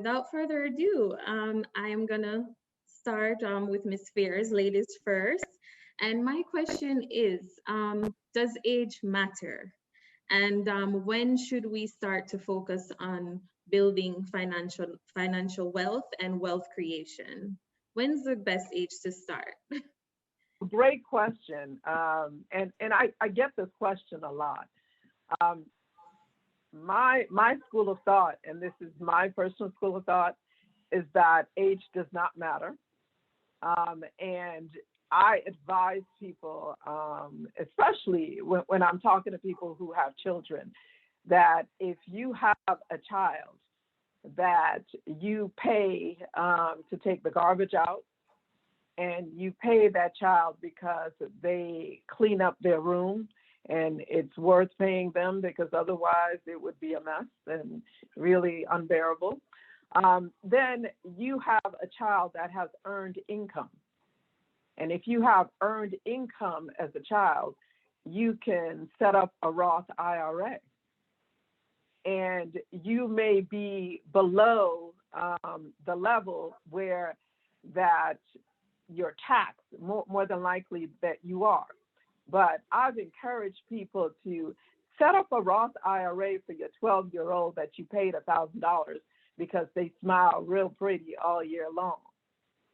without further ado, I am gonna start with Miss Fears, ladies first. And my question is, does age matter? And when should we start to focus on building financial wealth and wealth creation? When's the best age to start? Great question. And I get this question a lot. Um, my school of thought, and this is my personal school of thought, is that age does not matter. And I advise people, especially when I'm talking to people who have children, that if you have a child that you pay to take the garbage out, and you pay that child because they clean up their room, and it's worth paying them because otherwise it would be a mess and really unbearable, then you have a child that has earned income. And if you have earned income as a child, you can set up a Roth IRA. And you may be below the level where that you're taxed, more than likely that you are. But I've encouraged people to set up a Roth IRA for your 12-year-old that you paid $1,000 because they smile real pretty all year long,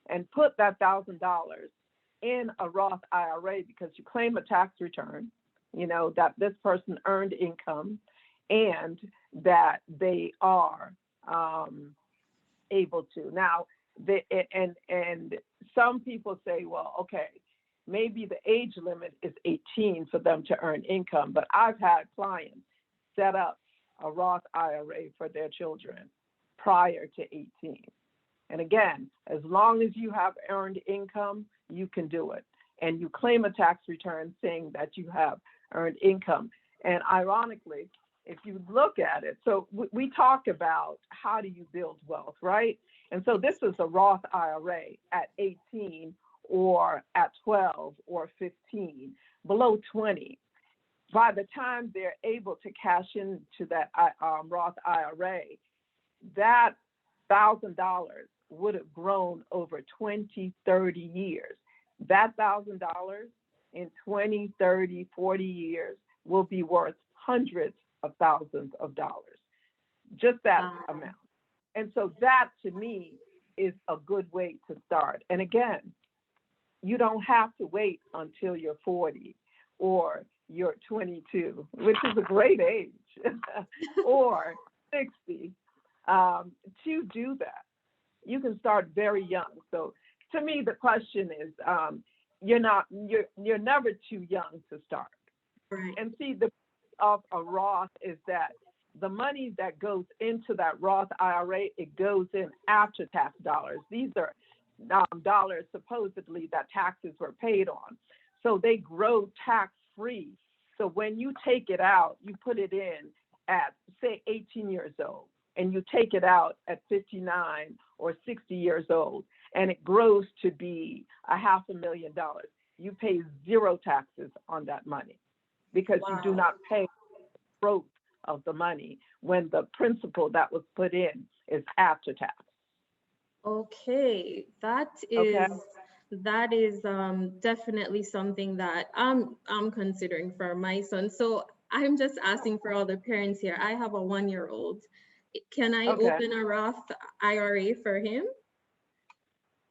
and put that $1,000 in a Roth IRA because you claim a tax return, that this person earned income and that they are able to. Now, and some people say, well, okay, maybe the age limit is 18 for them to earn income, but I've had clients set up a Roth IRA for their children prior to 18. And again, as long as you have earned income, you can do it. And you claim a tax return saying that you have earned income. And ironically, if you look at it, so we talk about how do you build wealth, right? And so this is a Roth IRA at 18 or at 12 or 15, below 20. By the time they're able to cash into that Roth IRA, that $1,000 would have grown over 20, 30 years. That $1,000 in 20, 30, 40 years will be worth hundreds of thousands of dollars, just that amount. And so that to me is a good way to start. And again, you don't have to wait until you're 40 or you're 22, which is a great age, or 60 to do that. You can start very young. So to me, the question is, you're never too young to start. Right. And see, the of a Roth is that the money that goes into that Roth IRA, it goes in after tax dollars. These are dollars supposedly that taxes were paid on. So they grow tax free. So when you take it out, you put it in at, say, 18 years old, and you take it out at 59 or 60 years old, and it grows to be $500,000. You pay zero taxes on that money because you do not pay the growth of the money when the principal that was put in is after tax. Okay, that is definitely something that I'm considering for my son. So I'm just asking for all the parents here. I have a 1-year-old. Can I open a Roth IRA for him?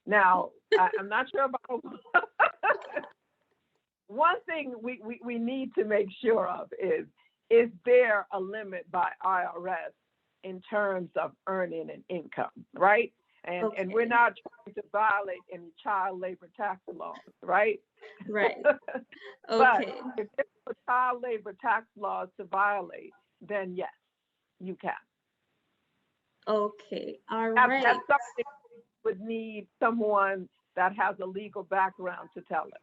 Now, I'm not sure about one thing we need to make sure of is there a limit by IRS in terms of earning an income, right? And we're not trying to violate any child labor tax laws, right? Right. But if there's a child labor tax laws to violate, then yes, you can. Okay, all right. That's something would need someone that has a legal background to tell us.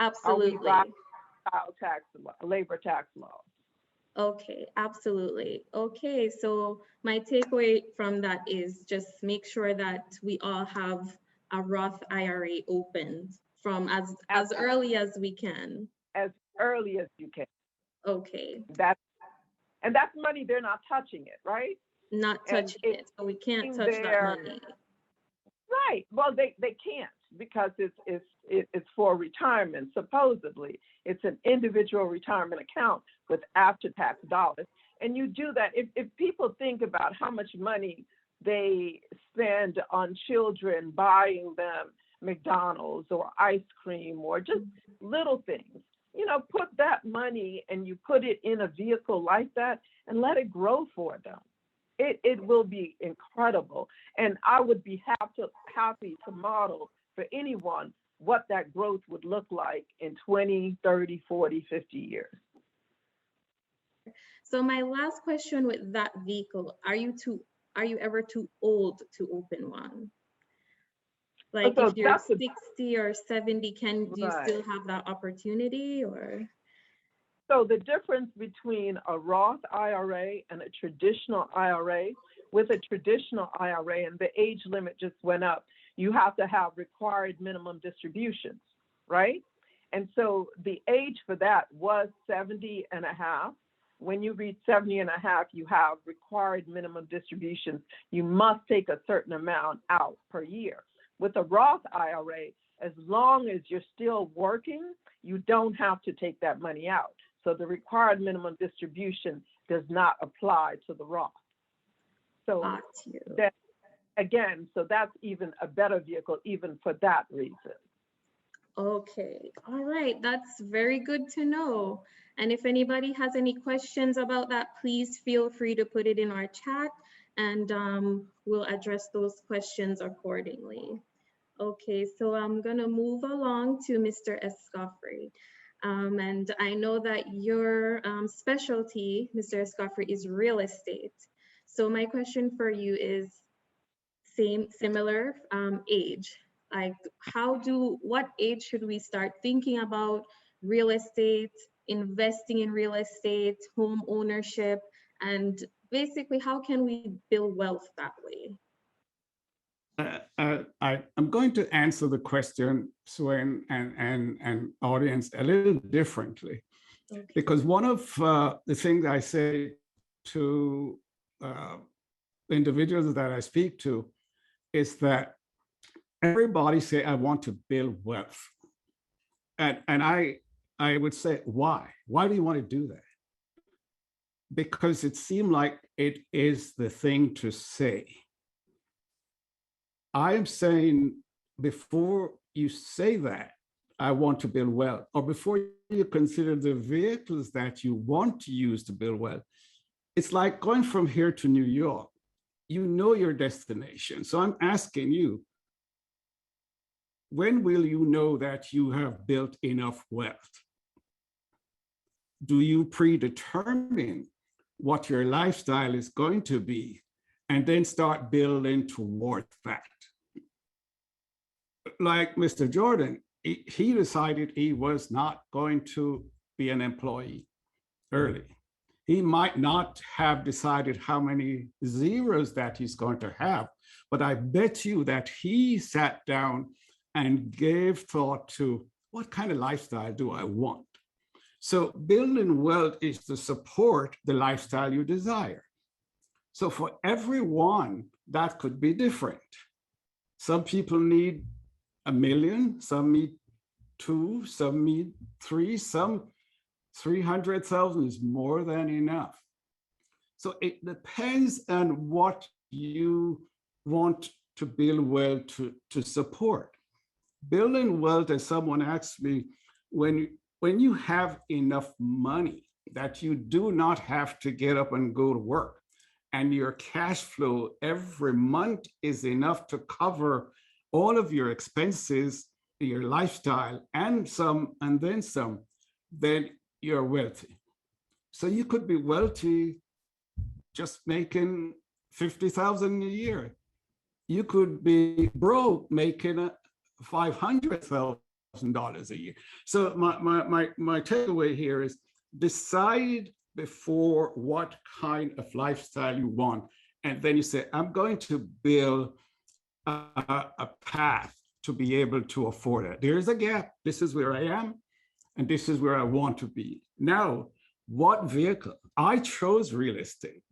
Absolutely. Child tax law, labor tax law. Okay, absolutely. Okay, so my takeaway from that is just make sure that we all have a Roth IRA opened from as early as we can. As early as you can. Okay. And that's money, they're not touching it, right? not And touching it's it. So we can't touch that there. money. Right. Well, they can't because it's for retirement. Supposedly, it's an individual retirement account with after-tax dollars, and you do that. If people think about how much money they spend on children, buying them McDonald's or ice cream or just little things, put that money and you put it in a vehicle like that and let it grow for them. It will be incredible. And I would be happy to model for anyone what that growth would look like in 20, 30, 40, 50 years. So my last question with that vehicle, are you ever too old to open one? Like So if you're 60 or 70, do you right. still have that opportunity or? So the difference between a Roth IRA and a traditional IRA, with a traditional IRA, and the age limit just went up, you have to have required minimum distributions, right? And so the age for that was 70 and a half. When you reach 70 and a half, you have required minimum distributions. You must take a certain amount out per year. With a Roth IRA, as long as you're still working, you don't have to take that money out. So the required minimum distribution does not apply to the Roth. So that, again, so that's even a better vehicle, even for that reason. Okay, all right, that's very good to know. And if anybody has any questions about that, please feel free to put it in our chat and we'll address those questions accordingly. Okay, so I'm gonna move along to Mr. Escoffrey. And I know that your specialty, Mr. Escoffrey, is real estate. So my question for you is similar age. Like what age should we start thinking about real estate, investing in real estate, home ownership, and basically how can we build wealth that way? I'm going to answer the question, Suen and audience, a little differently. Okay. Because one of the things I say to individuals that I speak to is that everybody say, I want to build wealth. And I would say, why? Why do you want to do that? Because it seemed like it is the thing to say. I am saying before you say that, I want to build wealth, or before you consider the vehicles that you want to use to build wealth, it's like going from here to New York. You know your destination. So I'm asking you, when will you know that you have built enough wealth? Do you predetermine what your lifestyle is going to be and then start building towards that? Like Mr. Jordan, he decided he was not going to be an employee early. He might not have decided how many zeros that he's going to have, but I bet you that he sat down and gave thought to what kind of lifestyle do I want? So building wealth is to support the lifestyle you desire. So for everyone, that could be different. Some people need $1 million, some need 2, some need 3, some 300,000 is more than enough. So it depends on what you want to build wealth to support. Building wealth, as someone asked me, when you have enough money that you do not have to get up and go to work, and your cash flow every month is enough to cover all of your expenses, your lifestyle, and then some, then you're wealthy. So you could be wealthy just making $50,000 a year. You could be broke making $500,000 a year. So my takeaway here is decide before what kind of lifestyle you want. And then you say, I'm going to build a path to be able to afford it. There is a gap. This is where I am, and this is where I want to be. Now, what vehicle? I chose real estate.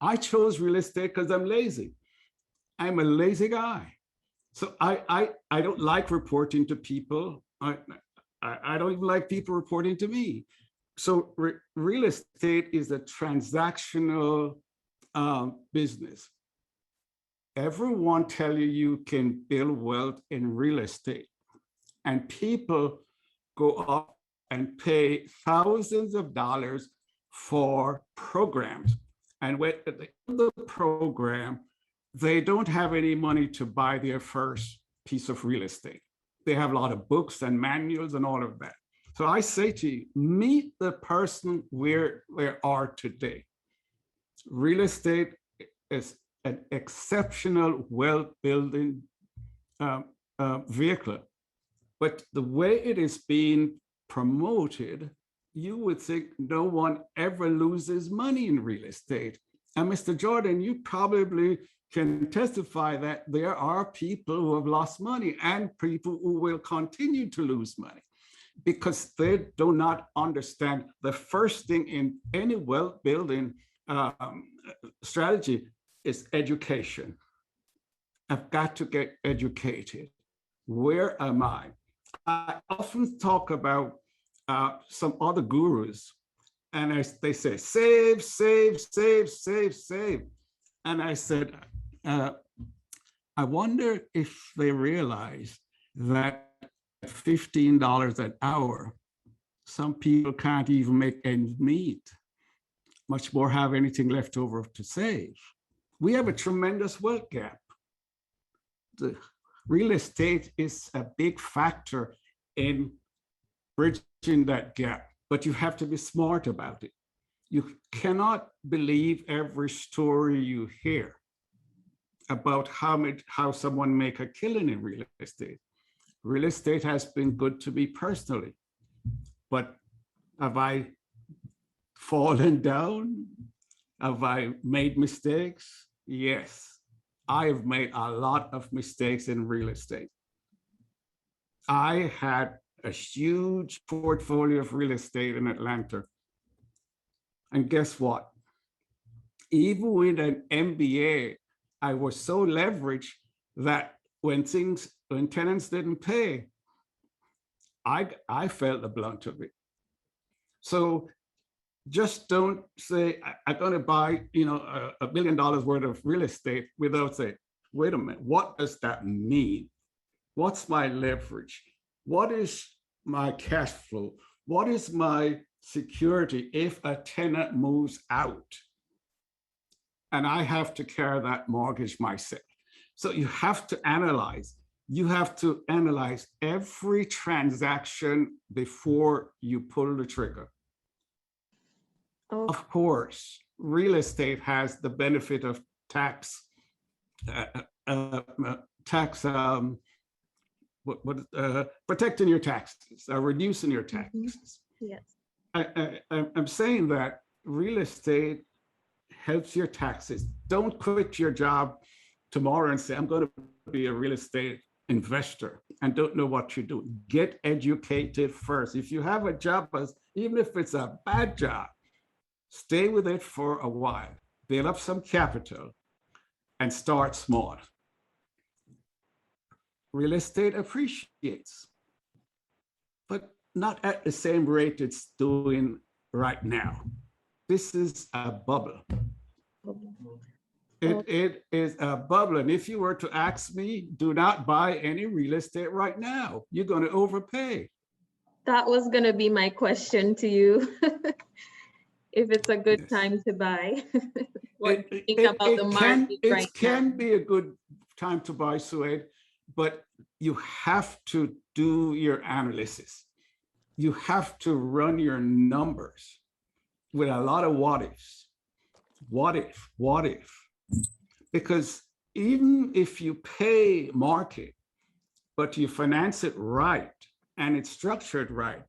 I chose real estate because I'm lazy. I'm a lazy guy. So I don't like reporting to people. I don't even like people reporting to me. So real estate is a transactional business. Everyone tell you you can build wealth in real estate, and people go up and pay thousands of dollars for programs. And with the program, they don't have any money to buy their first piece of real estate. They have a lot of books and manuals and all of that. So I say to you, meet the person where they are today. Real estate is an exceptional wealth building vehicle. But the way it is being promoted, you would think no one ever loses money in real estate. And Mr. Jordan, you probably can testify that there are people who have lost money and people who will continue to lose money because they do not understand the first thing in any wealth building strategy is education. I've got to get educated. Where am I? I often talk about some other gurus, and they say, save, save, save, save, save. And I said, I wonder if they realize that at $15 an hour, some people can't even make ends meet, much more have anything left over to save. We have a tremendous wealth gap. The real estate is a big factor in bridging that gap, but you have to be smart about it. You cannot believe every story you hear about how someone make a killing in real estate. Real estate has been good to me personally, but have I fallen down? Have I made mistakes? Yes. I have made a lot of mistakes in real estate. I had a huge portfolio of real estate in Atlanta. And guess what? Even with an MBA, I was so leveraged that when tenants didn't pay, I felt the blunt of it. So just don't say, I'm going to buy, $1 billion worth of real estate without saying, wait a minute, what does that mean? What's my leverage? What is my cash flow? What is my security if a tenant moves out and I have to carry that mortgage myself? So you have to analyze. You have to analyze every transaction before you pull the trigger. Oh. Of course, real estate has the benefit of protecting your taxes, reducing your taxes. Yes. I'm saying that real estate helps your taxes. Don't quit your job tomorrow and say, I'm going to be a real estate investor and don't know what you do. Get educated first. If you have a job, even if it's a bad job, stay with it for a while, build up some capital and start small. Real estate appreciates, but not at the same rate it's doing right now. This is a bubble. It is a bubble. And if you were to ask me, do not buy any real estate right now. You're going to overpay. That was going to be my question to you. If it's a good time to buy. What do you think about the market right now? It can be a good time to buy, Suen, but you have to do your analysis. You have to run your numbers with a lot of what ifs. What if, what if? Because even if you pay market, but you finance it right and it's structured right,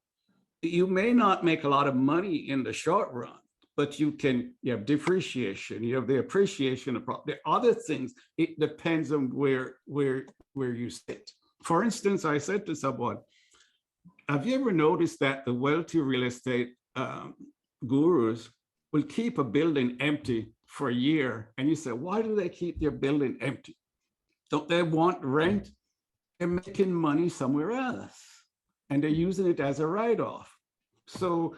you may not make a lot of money in the short run, but you have depreciation, you have the appreciation of property. The other things, it depends on where you sit. For instance, I said to someone, have you ever noticed that the wealthy real estate gurus will keep a building empty for a year and you say, why do they keep their building empty? Don't they want rent? They're making money somewhere else and they're using it as a write-off. So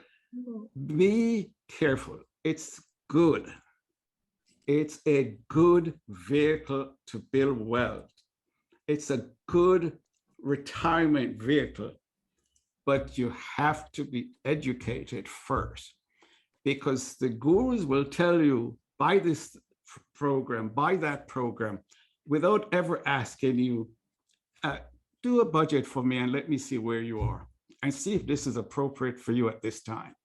be careful. It's good. It's a good vehicle to build wealth. It's a good retirement vehicle, but you have to be educated first, because the gurus will tell you, buy this program, buy that program, without ever asking you, do a budget for me and let me see where you are and see if this is appropriate for you at this time.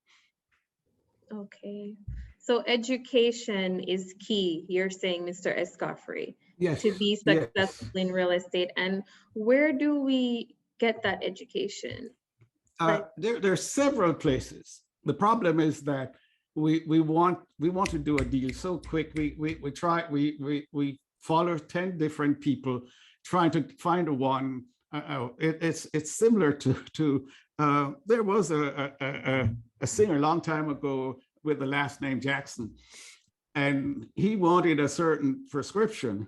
Okay. So education is key, you're saying, Mr. Escoffery, Yes. to be successful Yes. in real estate. And where do we get that education? There are several places. The problem is that we want to do a deal so quick. We follow 10 different people trying to find one. It's similar to there was a singer a long time ago with the last name Jackson, and he wanted a certain prescription,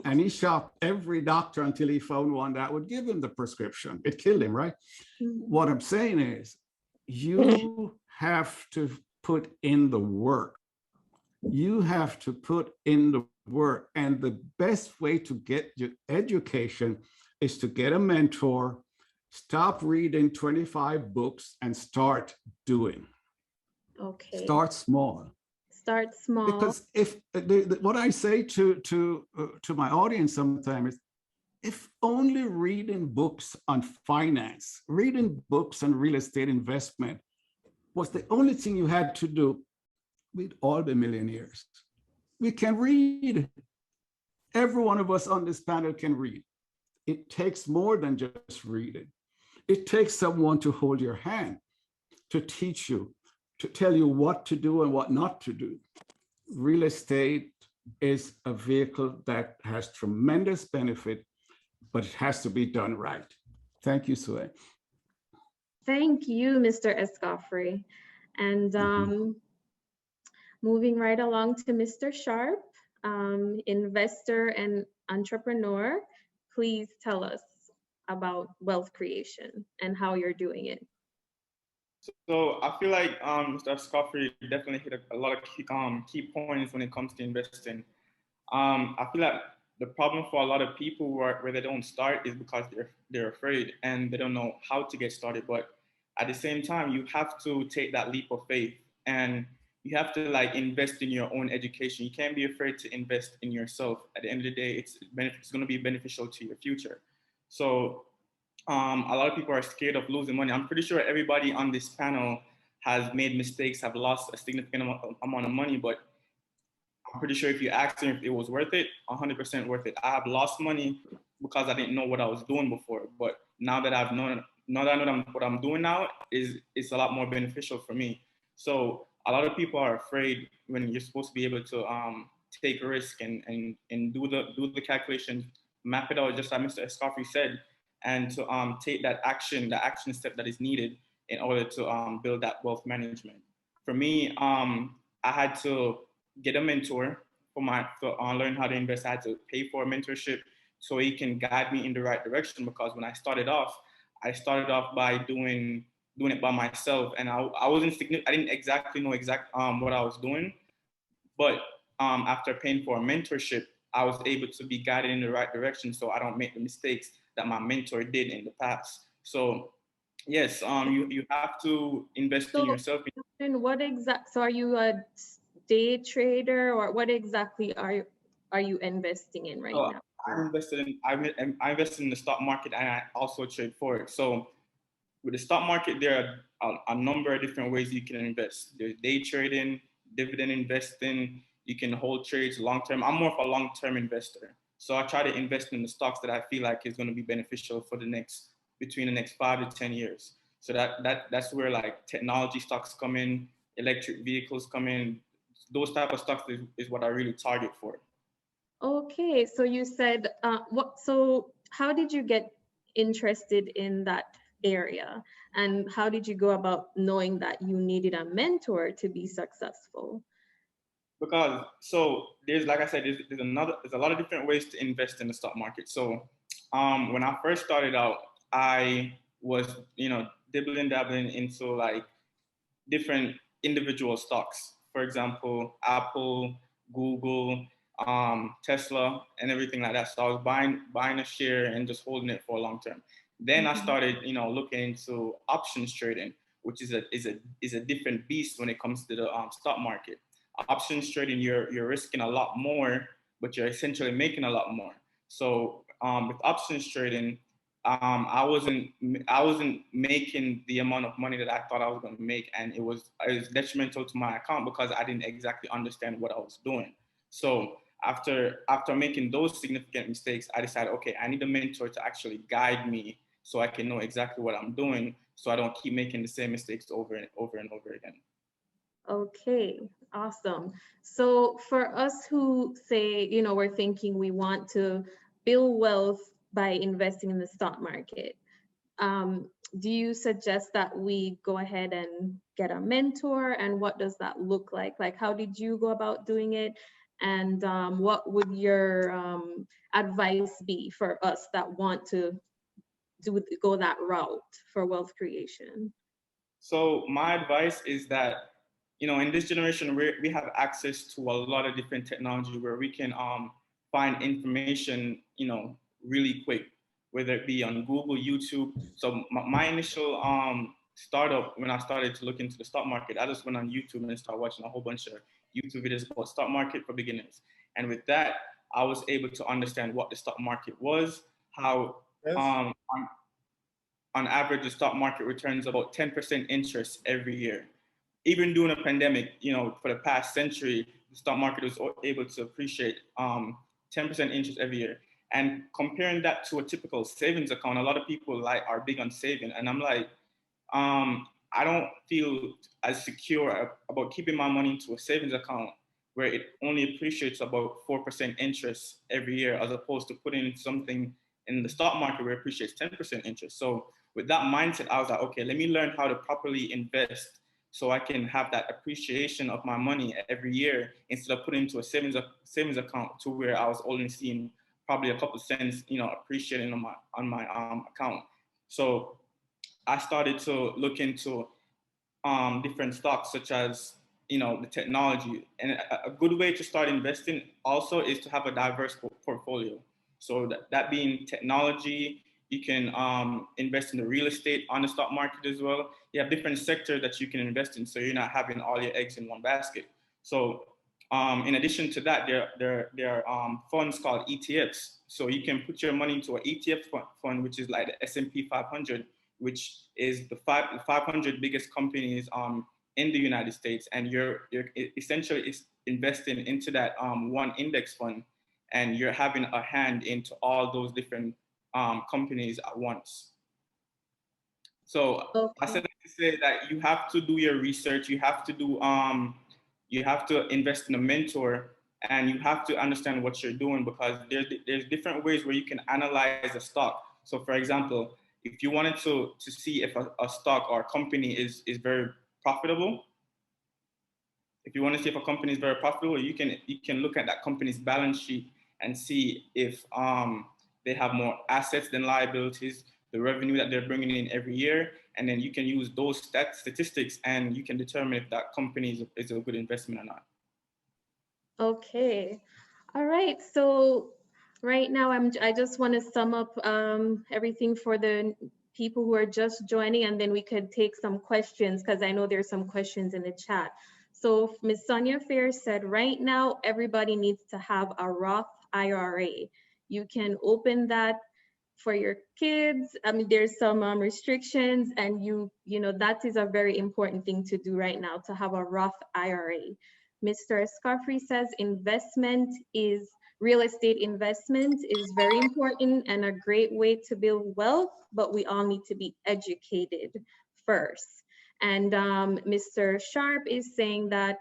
and he shopped every doctor until he found one that would give him the prescription. It killed him, right? What I'm saying is, you have to put in the work. You have to put in the work. And the best way to get your education is to get a mentor, stop reading 25 books and start doing. Okay. Start small. Start small. Because if what I say to my audience sometimes is, if only reading books on finance, reading books on real estate investment was the only thing you had to do, we'd all be millionaires. We can read. Every one of us on this panel can read. It takes more than just reading. It takes someone to hold your hand, to teach you, to tell you what to do and what not to do. Real estate is a vehicle that has tremendous benefit, but it has to be done right. Thank you, Suen. Thank you, Mr. Escoffery. And moving right along to Mr. Sharp, investor and entrepreneur, please tell us about wealth creation and how you're doing it. So I feel like Mr. Escoffery definitely hit a lot of key points when it comes to investing. I feel like the problem for a lot of people where they don't start is because they're afraid and they don't know how to get started. But at the same time, you have to take that leap of faith and you have to like invest in your own education. You can't be afraid to invest in yourself. At the end of the day, it's going to be beneficial to your future. So a lot of people are scared of losing money. I'm pretty sure everybody on this panel has made mistakes, have lost a significant amount of money, but I'm pretty sure if you asked them if it was worth it, 100% worth it. I have lost money because I didn't know what I was doing before, but now that I know what I'm doing now, it's a lot more beneficial for me. So a lot of people are afraid when you're supposed to be able to take a risk and do the calculations, map it out, just like Mr. Escoffery said, and to take the action step that is needed in order to build that wealth management. For me, I had to get a mentor to learn how to invest. I had to pay for a mentorship so he can guide me in the right direction, because when I started off by doing it by myself, and I didn't exactly know what I was doing, but after paying for a mentorship, I was able to be guided in the right direction so I don't make the mistakes that my mentor did in the past. So yes, you have to invest in yourself. And so are you a day trader, or what exactly are you investing in right now? I invested in the stock market, and I also trade forex. So with the stock market, there are a number of different ways you can invest. There's day trading, dividend investing. You can hold trades long term. I'm more of a long term investor, so I try to invest in the stocks that I feel like is going to be beneficial for between the next 5 to 10 years. So that's where like technology stocks come in, electric vehicles come in. Those type of stocks is what I really target for. Okay, so you said so how did you get interested in that area, and how did you go about knowing that you needed a mentor to be successful? Because there's, like I said, there's a lot of different ways to invest in the stock market. So when I first started out, I was, dabbling into like different individual stocks. For example, Apple, Google, Tesla, and everything like that. So I was buying a share and just holding it for a long term. Then I started, looking into options trading, which is a different beast when it comes to the stock market. Options trading, you're risking a lot more, but you're essentially making a lot more. So with options trading, I wasn't making the amount of money that I thought I was going to make, and it was detrimental to my account because I didn't exactly understand what I was doing. So after making those significant mistakes, I decided, okay, I need a mentor to actually guide me so I can know exactly what I'm doing, so I don't keep making the same mistakes over and over and over again. Okay, awesome. So for us who say, we're thinking we want to build wealth by investing in the stock market, do you suggest that we go ahead and get a mentor? And what does that look like? Like, how did you go about doing it? And what would your advice be for us that want to go that route for wealth creation? So my advice is that, in this generation, we have access to a lot of different technology where we can find information, really quick, whether it be on Google, YouTube. So my initial startup, when I started to look into the stock market, I just went on YouTube and started watching a whole bunch of YouTube videos about stock market for beginners. And with that, I was able to understand what the stock market was, how on average, the stock market returns about 10% interest every year. Even during a pandemic, for the past century, the stock market was able to appreciate 10% interest every year. And comparing that to a typical savings account, a lot of people are big on saving. And I'm like, I don't feel as secure about keeping my money into a savings account where it only appreciates about 4% interest every year, as opposed to putting in something in the stock market where it appreciates 10% interest. So with that mindset, I was like, okay, let me learn how to properly invest so I can have that appreciation of my money every year instead of putting into a savings account to where I was only seeing probably a couple cents, appreciating on my account. So I started to look into different stocks such as the technology. And a good way to start investing also is to have a diverse portfolio. So that being technology, you can invest in the real estate on the stock market as well. You have different sectors that you can invest in, so you're not having all your eggs in one basket. So in addition to that, there are funds called ETFs. So you can put your money into an ETF fund, which is like the S&P 500, which is the 500 biggest companies in the United States, and you're essentially investing into that one index fund, and you're having a hand into all those different companies at once. So I said that to say that you have to do your research, you have to invest in a mentor, and you have to understand what you're doing, because there's different ways where you can analyze a stock. So for example, if you wanted to see if a stock or a company is very profitable, if you want to see if a company is very profitable, you can look at that company's balance sheet and see if they have more assets than liabilities, the revenue that they're bringing in every year, and then you can use those statistics and you can determine if that company is a good investment or not. Okay. All right. So right now, I just want to sum up everything for the people who are just joining, and then we could take some questions, because I know there's some questions in the chat. So Ms. Sonia Fair said, right now, everybody needs to have a Roth IRA. You can open that for your kids. I mean, there's some restrictions, and that is a very important thing to do right now, to have a Roth IRA. Mr. Scarfrey says real estate investment is very important and a great way to build wealth, but we all need to be educated first. And Mr. Sharp is saying that,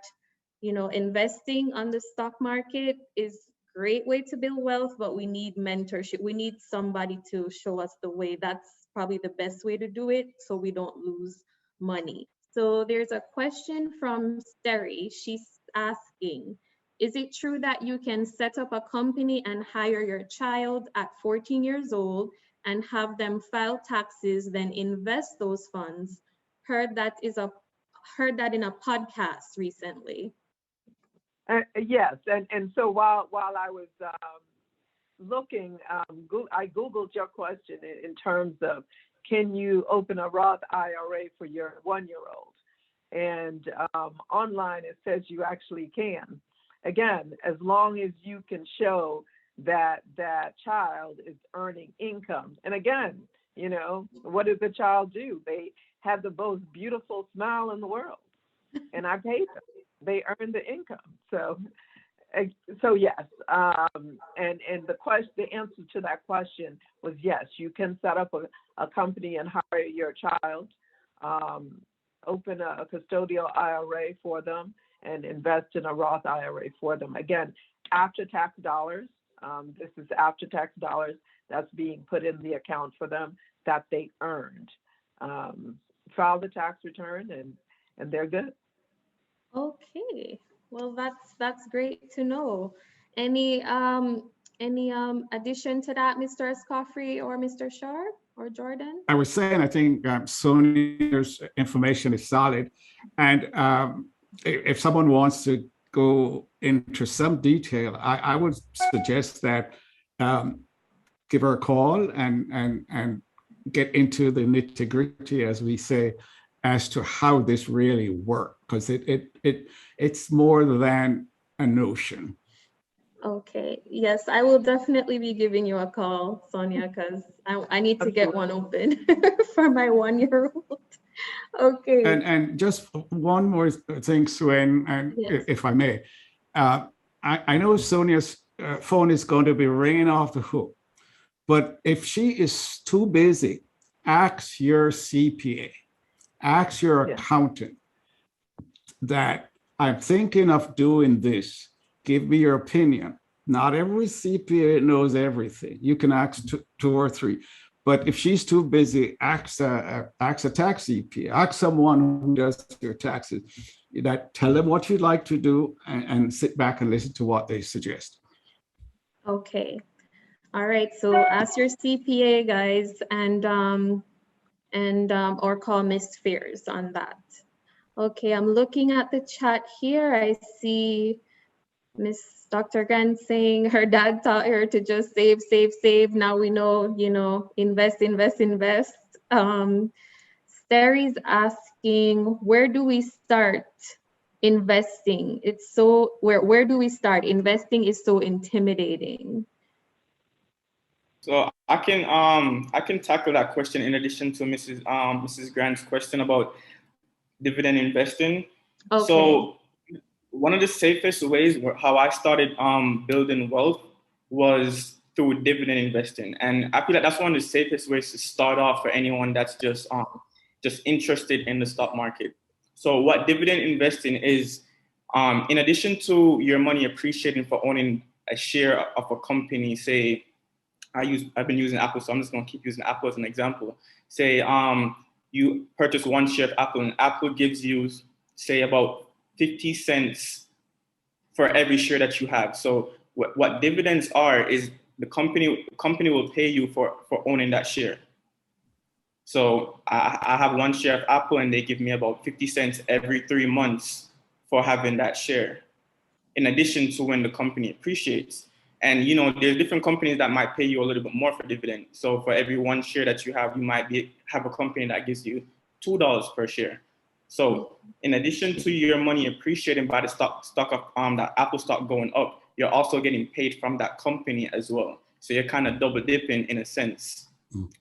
investing on the stock market is a great way to build wealth, but we need mentorship. We need somebody to show us the way. That's probably the best way to do it, so we don't lose money. So there's a question from Steri. She's asking, is it true that you can set up a company and hire your child at 14 years old and have them file taxes, then invest those funds? Heard that in a podcast recently. Yes, and so while I was looking, I Googled your question in terms of, can you open a Roth IRA for your 1-year-old? And online it says you actually can. Again, as long as you can show that that child is earning income. And again, you know, what does the child do? They have the most beautiful smile in the world, and I paid them. They earn the income. So yes, and the answer to that question was yes. You can set up a company and hire your child, open a custodial IRA for them, and invest in a Roth IRA for them. Again, after-tax dollars. This is after-tax dollars that's being put in the account for them that they earned. File the tax return, and they're good. Okay, well, that's great to know. Any addition to that, Mr. Escoffrey or Mr. Shar or Jordan? I was saying, I think Sonia's information is solid. And if someone wants to go into some detail, I would suggest that give her a call and get into the nitty-gritty, as we say, as to how this really works, because it's more than a notion. Okay, yes, I will definitely be giving you a call, Sonia, because I need to get one open for my 1-year-old. Okay. And just one more thing, Suen, and yes. if I may, I know Sonia's phone is going to be ringing off the hook, but if she is too busy, ask your CPA, ask your accountant that I'm thinking of doing this. Give me your opinion. Not every CPA knows everything. You can ask two or three. But if she's too busy, ask a tax CPA, ask someone who does your taxes. Tell them what you'd like to do and sit back and listen to what they suggest. Okay. All right. So ask your CPA, guys, and or call Miss Fears on that. Okay, I'm looking at the chat here. I see Miss Dr. Grant saying her dad taught her to just save, save, save. Now we know, you know, invest, invest, invest. Steri's asking, where do we start investing? It's so, where do we start? Investing is so intimidating. So I can tackle that question in addition to Mrs. Grant's question about dividend investing. Okay. So one of the safest ways how I started building wealth was through dividend investing, and I feel like that's one of the safest ways to start off for anyone that's just interested in the stock market. So what dividend investing is, in addition to your money appreciating for owning a share of a company, say I've been using Apple, so I'm just going to keep using Apple as an example. Say you purchase one share of Apple, and Apple gives you, say, about 50 cents for every share that you have. So what dividends are is the company will pay you for owning that share. So I have one share of Apple, and they give me about 50 cents every 3 months for having that share, in addition to when the company appreciates. And, you know, there's different companies that might pay you a little bit more for dividend. So for every one share that you have, you might have a company that gives you $2 per share. So in addition to your money appreciating by the stock of that Apple stock going up, you're also getting paid from that company as well. So you're kind of double dipping in a sense.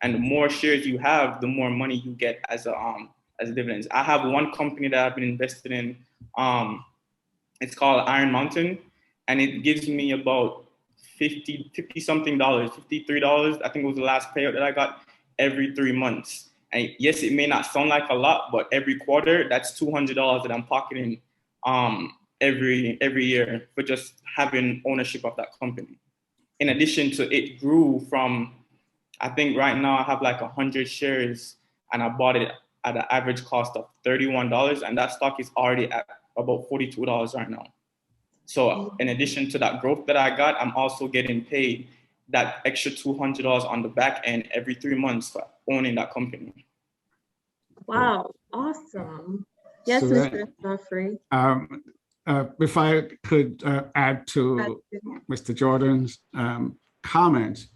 And the more shares you have, the more money you get as dividends. I have one company that I've been invested in. It's called Iron Mountain, and it gives me about $50 something, $53. I think it was the last payout that I got every 3 months. And yes, it may not sound like a lot, but every quarter, that's $200 that I'm pocketing every year for just having ownership of that company. In addition to it grew from, I think right now I have like 100 shares, and I bought it at an average cost of $31, and that stock is already at about $42 right now. So in addition to that growth that I got, I'm also getting paid that extra $200 on the back end every 3 months for owning that company. Wow, awesome. Yes, So Mr. Joffrey. if I could add to Mr. Jordan's comments,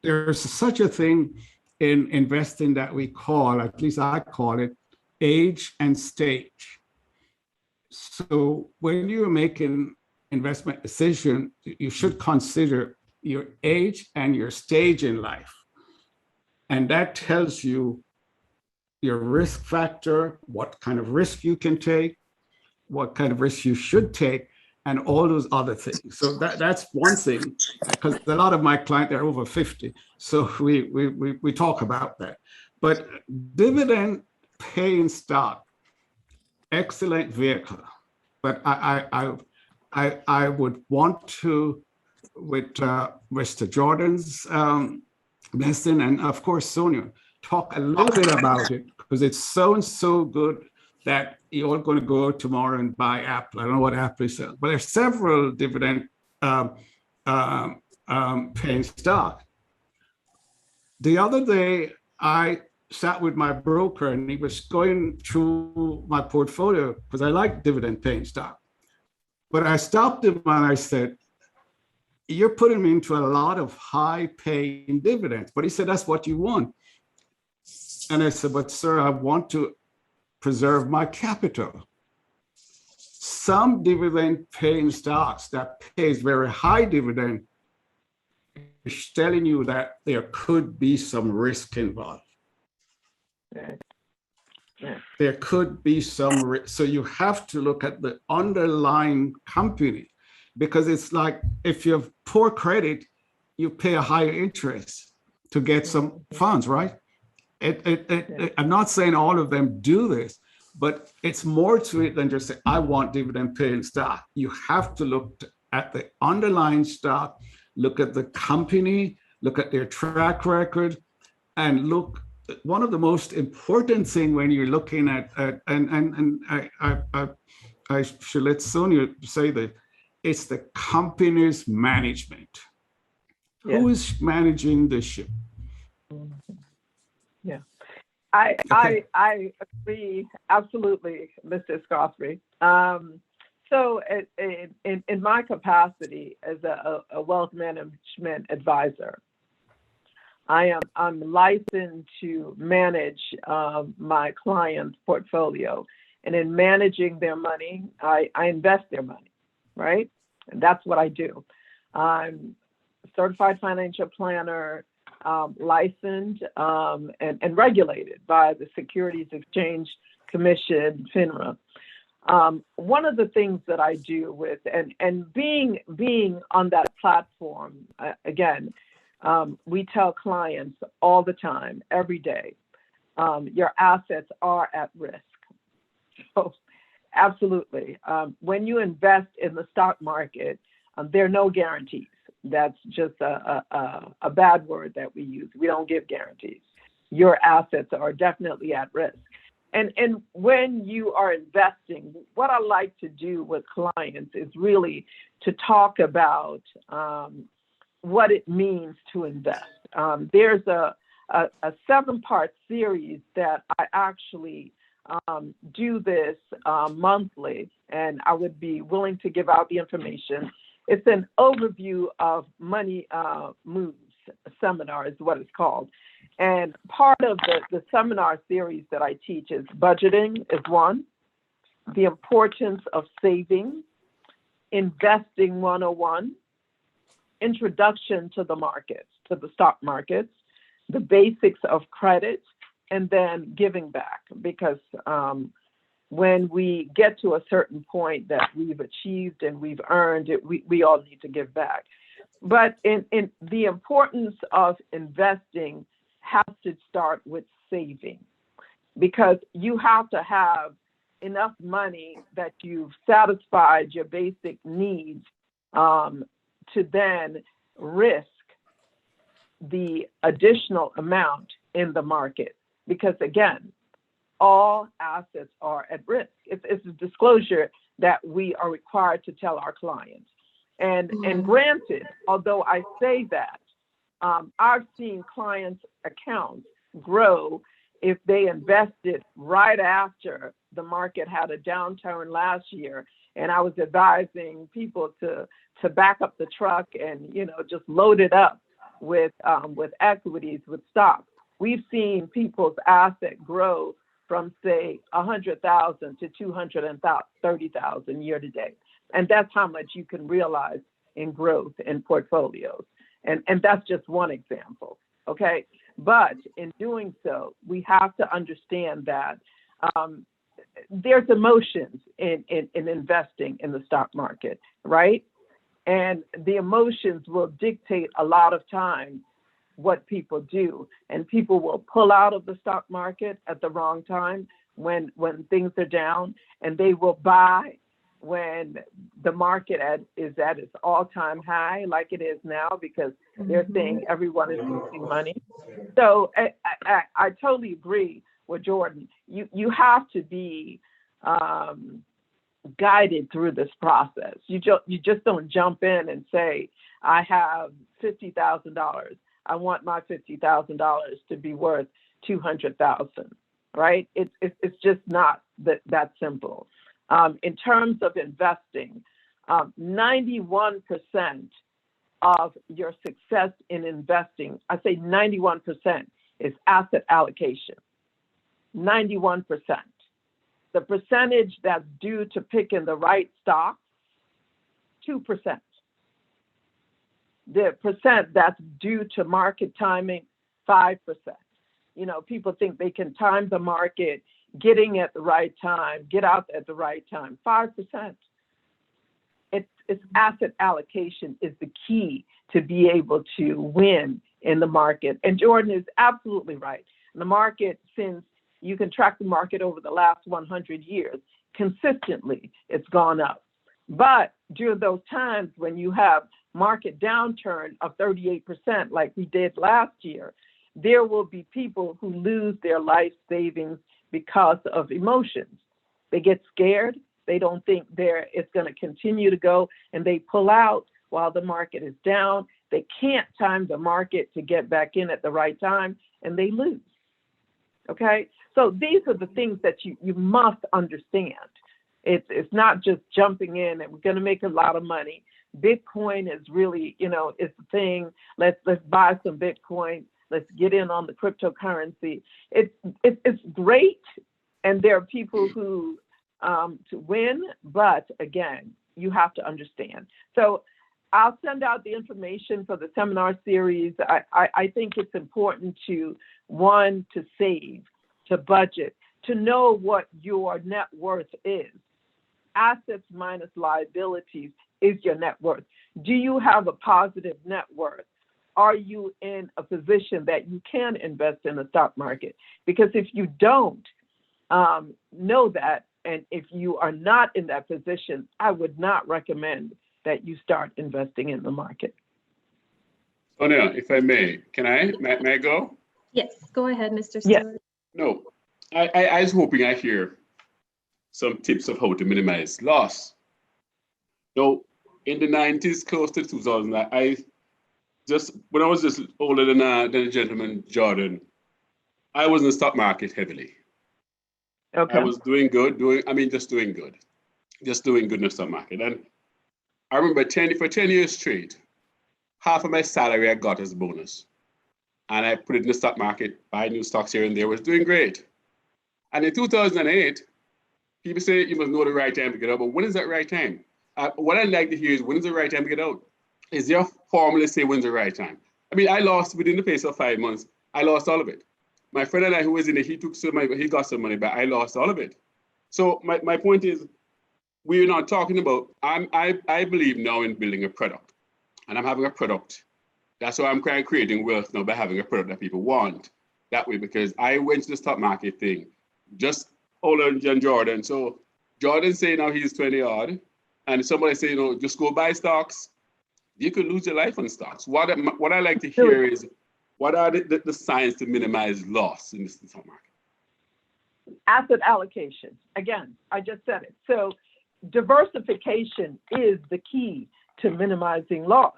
there's such a thing in investing that we call, at least I call it, age and stage. So when you're making investment decision, you should consider your age and your stage in life. And that tells you your risk factor, what kind of risk you can take, what kind of risk you should take, and all those other things. So that's one thing, because a lot of my clients, they're over 50. So we talk about that. But dividend paying stock, excellent vehicle. But I would want to, with Mr. Jordan's lesson, and of course, Sonia, talk a little bit about it, because it's so good that you're going to go tomorrow and buy Apple. I don't know what Apple sells, but there's several dividend paying stock. The other day, I sat with my broker and he was going through my portfolio because I like dividend paying stock. But I stopped him and I said, "You're putting me into a lot of high paying dividends." But he said, "That's what you want." And I said, "But sir, I want to preserve my capital." Some dividend paying stocks that pays very high dividend is telling you that there could be some risk involved. There could be some risk. So you have to look at the underlying company, because it's like if you have poor credit, you pay a higher interest to get some funds, right? I'm not saying all of them do this, but it's more to it than just say, I want dividend paying stock. You have to look at the underlying stock, look at the company, look at their track record, and look. One of the most important thing when you're looking at and I should let Sonia say that, it's the company's management. Yeah. Who is managing the ship? Yeah, I agree absolutely, Mr. Scoffrey. So in my capacity as a wealth management advisor, I'm licensed to manage my clients' portfolio, and in managing their money, I invest their money, right? And that's what I do. I'm a certified financial planner, licensed and regulated by the Securities Exchange Commission, FINRA. One of the things that I do with, and being on that platform, again, we tell clients all the time, every day, your assets are at risk. So absolutely. When you invest in the stock market, there are no guarantees. That's just a bad word that we use. We don't give guarantees. Your assets are definitely at risk. And when you are investing, what I like to do with clients is really to talk about what it means to invest. There's a 7-part series that I actually do this monthly, and I would be willing to give out the information. It's an overview of money moves seminar is what it's called. And part of the seminar series that I teach is budgeting is one, the importance of saving, investing 101, introduction to the markets, to the stock markets, the basics of credit, and then giving back. Because when we get to a certain point that we've achieved and we've earned it, we all need to give back. But in the importance of investing has to start with saving, because you have to have enough money that you've satisfied your basic needs to then risk the additional amount in the market. Because again, all assets are at risk. It's a disclosure that we are required to tell our clients. And granted, although I say that, I've seen clients' accounts grow if they invested right after the market had a downturn last year, and I was advising people to back up the truck and, you know, just load it up with equities, with stocks. We've seen people's asset grow from, say, 100,000 to 230,000 year to date. And that's how much you can realize in growth in portfolios. And that's just one example, okay? But in doing so, we have to understand that there's emotions in investing in the stock market, right? And the emotions will dictate a lot of times what people do. And people will pull out of the stock market at the wrong time when things are down, and they will buy when the market is at its all-time high, like it is now, because they're saying everyone is losing money. So I totally agree with Jordan. You have to be guided through this process. You just don't jump in and say, I have $50,000. I want my $50,000 to be worth $200,000, right? It's just not that simple. In terms of investing, 91% of your success in investing, I say 91%, is asset allocation. 91%. The percentage that's due to picking the right stock, 2%. The percent that's due to market timing, 5%. You know, people think they can time the market, getting at the right time, get out at the right time, 5%. It's asset allocation is the key to be able to win in the market. And Jordan is absolutely right. The market, since you can track the market over the last 100 years, consistently it's gone up. But during those times when you have market downturn of 38%, like we did last year, there will be people who lose their life savings because of emotions. They get scared. They don't think it's going to continue to go, and they pull out while the market is down. They can't time the market to get back in at the right time, and they lose. Okay? So these are the things that you must understand. It's not just jumping in and we're going to make a lot of money. Bitcoin is really, you know, it's the thing. Let's buy some Bitcoin. Let's get in on the cryptocurrency. It's great, and there are people who to win, but again, you have to understand. So I'll send out the information for the seminar series. I think it's important to save, to budget, to know what your net worth is. Assets minus liabilities is your net worth. Do you have a positive net worth? Are you in a position that you can invest in the stock market? Because if you don't know that, and if you are not in that position, I would not recommend that you start investing in the market. Sonia, if I may I go? Yes, go ahead, Mr. Stewart. Yes. No, I was hoping I hear some tips of how to minimize loss. So in the 90s, close to 2000, when I was just older than the gentleman Jordan, I was in the stock market heavily. Okay. I was doing good, just doing good in the stock market. And I remember for 10 years straight, half of my salary I got as a bonus. And I put it in the stock market, buy new stocks here and there, was doing great. And in 2008, people say you must know the right time to get out, but when is that right time? What I'd like to hear is, when is the right time to get out? Is there a formula say when's the right time? I mean, I lost within the space of 5 months. I lost all of it. My friend and I, who was in it, he got some money, but I lost all of it. So my point is, we're not talking about, I believe now in building a product, and I'm having a product. That's why I'm creating wealth now, by having a product that people want that way, because I went to the stock market thing, just older than Jordan. So Jordan say now he's 20 odd, and somebody say, just go buy stocks. You could lose your life on stocks. What I like to hear is, what are the signs to minimize loss in the stock market? Asset allocation. Again, I just said it. So diversification is the key to minimizing loss,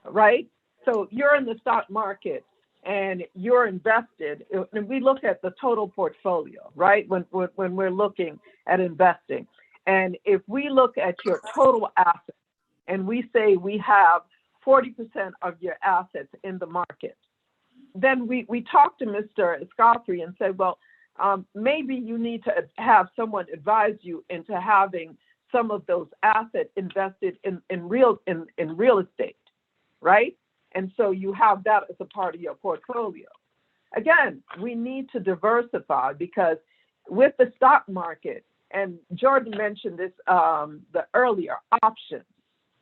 right? So you're in the stock market and you're invested, and we look at the total portfolio, right? When we're looking at investing. And if we look at your total assets and we say we have 40% of your assets in the market, then we talk to Mr. Escoffery and say, well, maybe you need to have someone advise you into having some of those assets invested in real estate, right? And so you have that as a part of your portfolio. Again, we need to diversify because with the stock market, and Jordan mentioned this the earlier, options.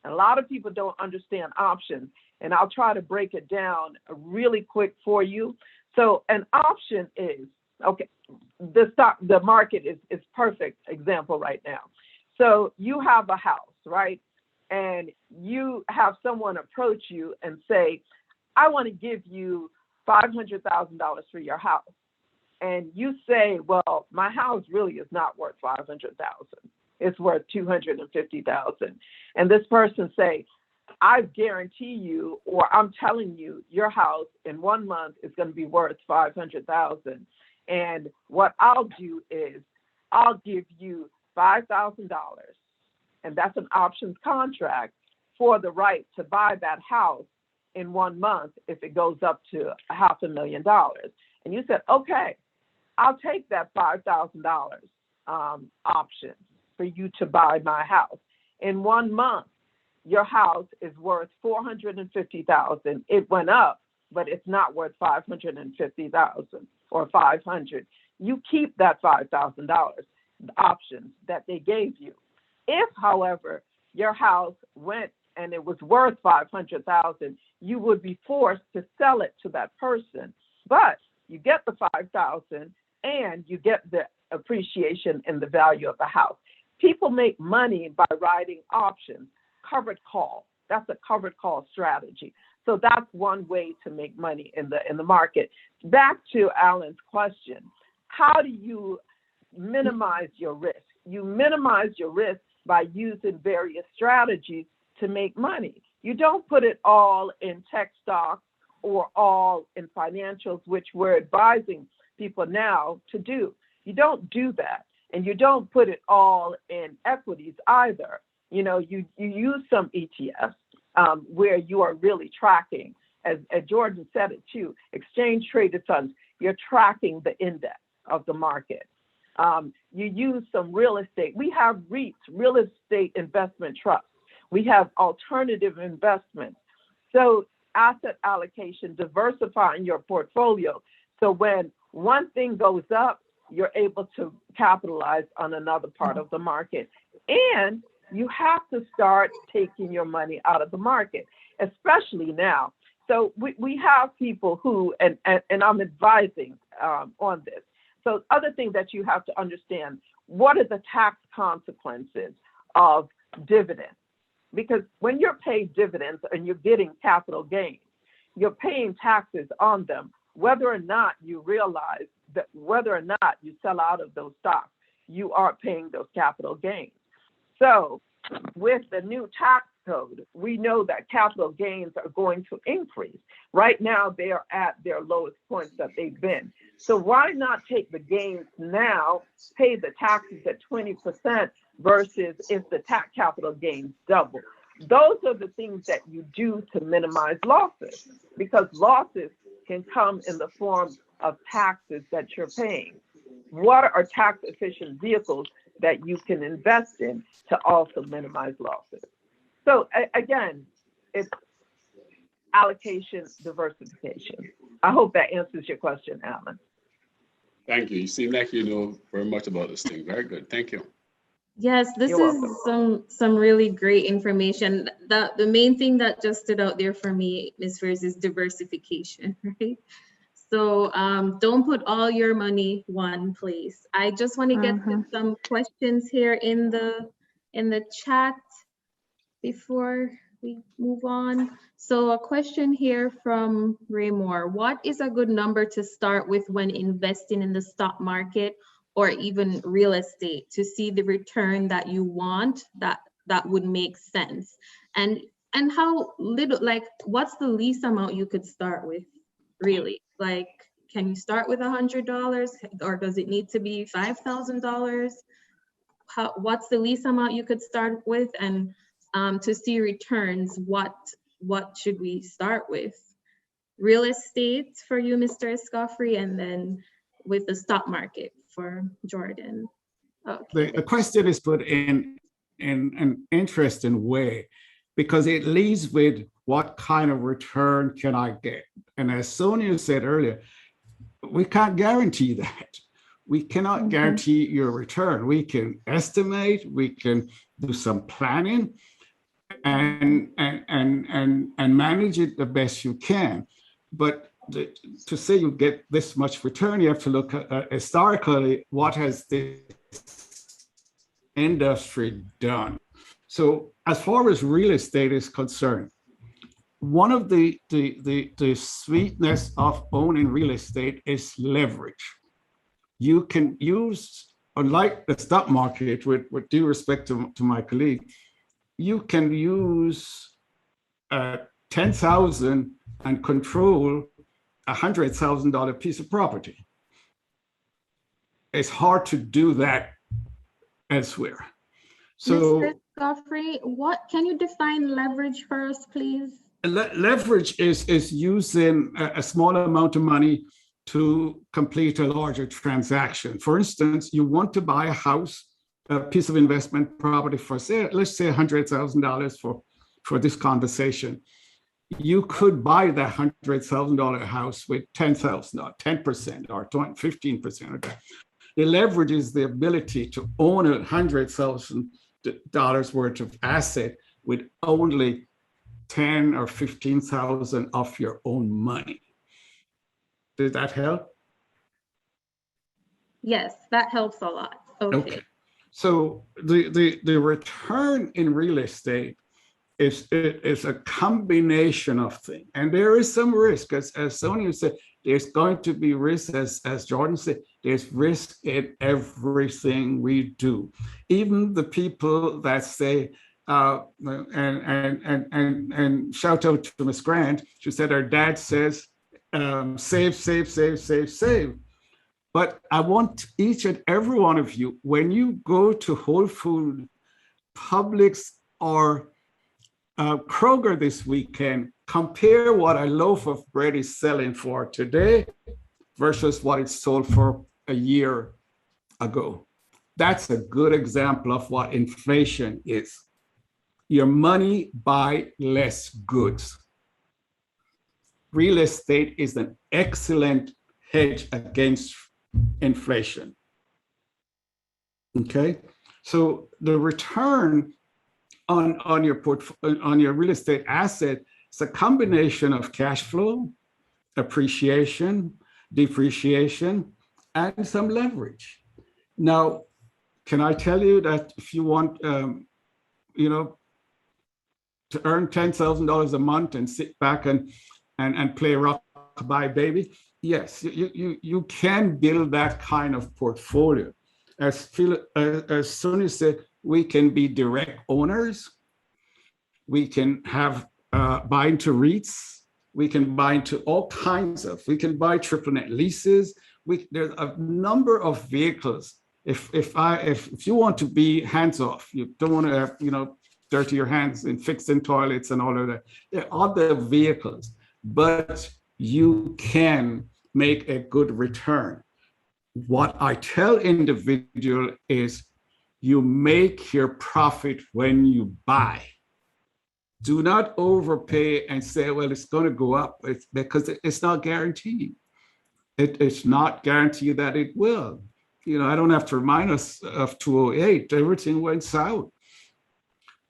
And a lot of people don't understand options, and I'll try to break it down really quick for you. So an option is, okay, the market is perfect example right now. So you have a house, right? And you have someone approach you and say, I want to give you $500,000 for your house. And you say, well, my house really is not worth $500,000. It's worth $250,000. And this person say, I guarantee you, or I'm telling you, your house in 1 month is going to be worth $500,000. And what I'll do is I'll give you $5,000. And that's an options contract for the right to buy that house in 1 month if it goes up to $500,000. And you said, okay, I'll take that $5,000 option for you to buy my house. In 1 month, your house is worth $450,000. It went up, but it's not worth $550,000 or $500,000. You keep that $5,000 options that they gave you. If, however, your house went and it was worth $500,000, you would be forced to sell it to that person. But you get the $5,000 and you get the appreciation in the value of the house. People make money by writing options, covered call. That's a covered call strategy. So that's one way to make money in the market. Back to Alan's question, how do you minimize your risk? You minimize your risk by using various strategies to make money. You don't put it all in tech stocks or all in financials, which we're advising people now to do. You don't do that. And you don't put it all in equities either. You know, you use some ETFs where you are really tracking, as Jordan said it too, exchange traded funds, you're tracking the index of the market. You use some real estate. We have REITs, real estate investment trusts. We have alternative investments. So asset allocation, diversifying your portfolio. So when one thing goes up, you're able to capitalize on another part of the market. And you have to start taking your money out of the market, especially now. So we have people who, and I'm advising on this. So other thing that you have to understand, what are the tax consequences of dividends? Because when you're paid dividends and you're getting capital gains, you're paying taxes on them, whether or not you realize that whether or not you sell out of those stocks, you are paying those capital gains. So with the new tax code, we know that capital gains are going to increase. Right now, they are at their lowest points that they've been. So why not take the gains now, pay the taxes at 20% versus if the tax capital gains double? Those are the things that you do to minimize losses, because losses can come in the form of taxes that you're paying. What are tax efficient vehicles that you can invest in to also minimize losses? So again, it's allocation, diversification. I hope that answers your question, Alan. Thank you. You seem like you know very much about this thing. Very good. Thank you. Yes, this is some really great information. The main thing that just stood out there for me, Ms. Fears, is diversification, right? So don't put all your money one place. I just want to get to some questions here in the chat before we move on. So a question here from Raymore. What is a good number to start with when investing in the stock market? or even real estate to see the return that you want, that would make sense? And how little, like, what's the least amount you could start with, really? Like, can you start with $100, or does it need to be $5,000? What's the least amount you could start with? And to see returns, what should we start with? Real estate for you, Mr. Escoffrey, and then with the stock market for Jordan. Okay. The question is put in an interesting way, because it leads with what kind of return can I get? And as Sonia said earlier, we can't guarantee that. We cannot guarantee your return. We can estimate, we can do some planning and manage it the best you can. But to say you get this much return, you have to look at historically, what has this industry done? So as far as real estate is concerned, one of the sweetness of owning real estate is leverage. You can use, unlike the stock market, with due respect to my colleague, you can use 10,000 and control $100,000 piece of property. It's hard to do that elsewhere. So, Mr. Godfrey, what can you define leverage for us, please? Leverage is using a small amount of money to complete a larger transaction. For instance, you want to buy a house, a piece of investment property for, say, let's say $100,000 for this conversation. You could buy that $100,000 house with $10,000, 10% or 15% of that. The leverage is the ability to own $100,000 worth of asset with only 10 or 15,000 of your own money. Did that help? Yes, that helps a lot. Okay. So the return in real estate is a combination of things, and there is some risk, as Sonia said. There's going to be risk, as Jordan said. There's risk in everything we do. Even the people that say, and shout out to Miss Grant. She said her dad says, save, save, save, save, save. But I want each and every one of you, when you go to Whole Foods, Publix, or Kroger this weekend, compare what a loaf of bread is selling for today versus what it sold for a year ago. That's a good example of what inflation is. Your money buys less goods. Real estate is an excellent hedge against inflation. Okay, so the return on your real estate asset is a combination of cash flow, appreciation, depreciation, and some leverage. Now, can I tell you that if you want, to earn $10,000 a month and sit back and play rock-a-bye baby? Yes, you can build that kind of portfolio. As Sonia said, we can be direct owners. We can have buy into REITs. We can buy into all kinds of. We can buy triple net leases. There's a number of vehicles. If you want to be hands off, you don't want to dirty your hands in fixing toilets and all of that. There are other vehicles, but you can make a good return. What I tell individual is, you make your profit when you buy. Do not overpay and say, well, it's going to go up. It's because it's not guaranteed. It's not guaranteed that it will. I don't have to remind us of 2008. Everything went south.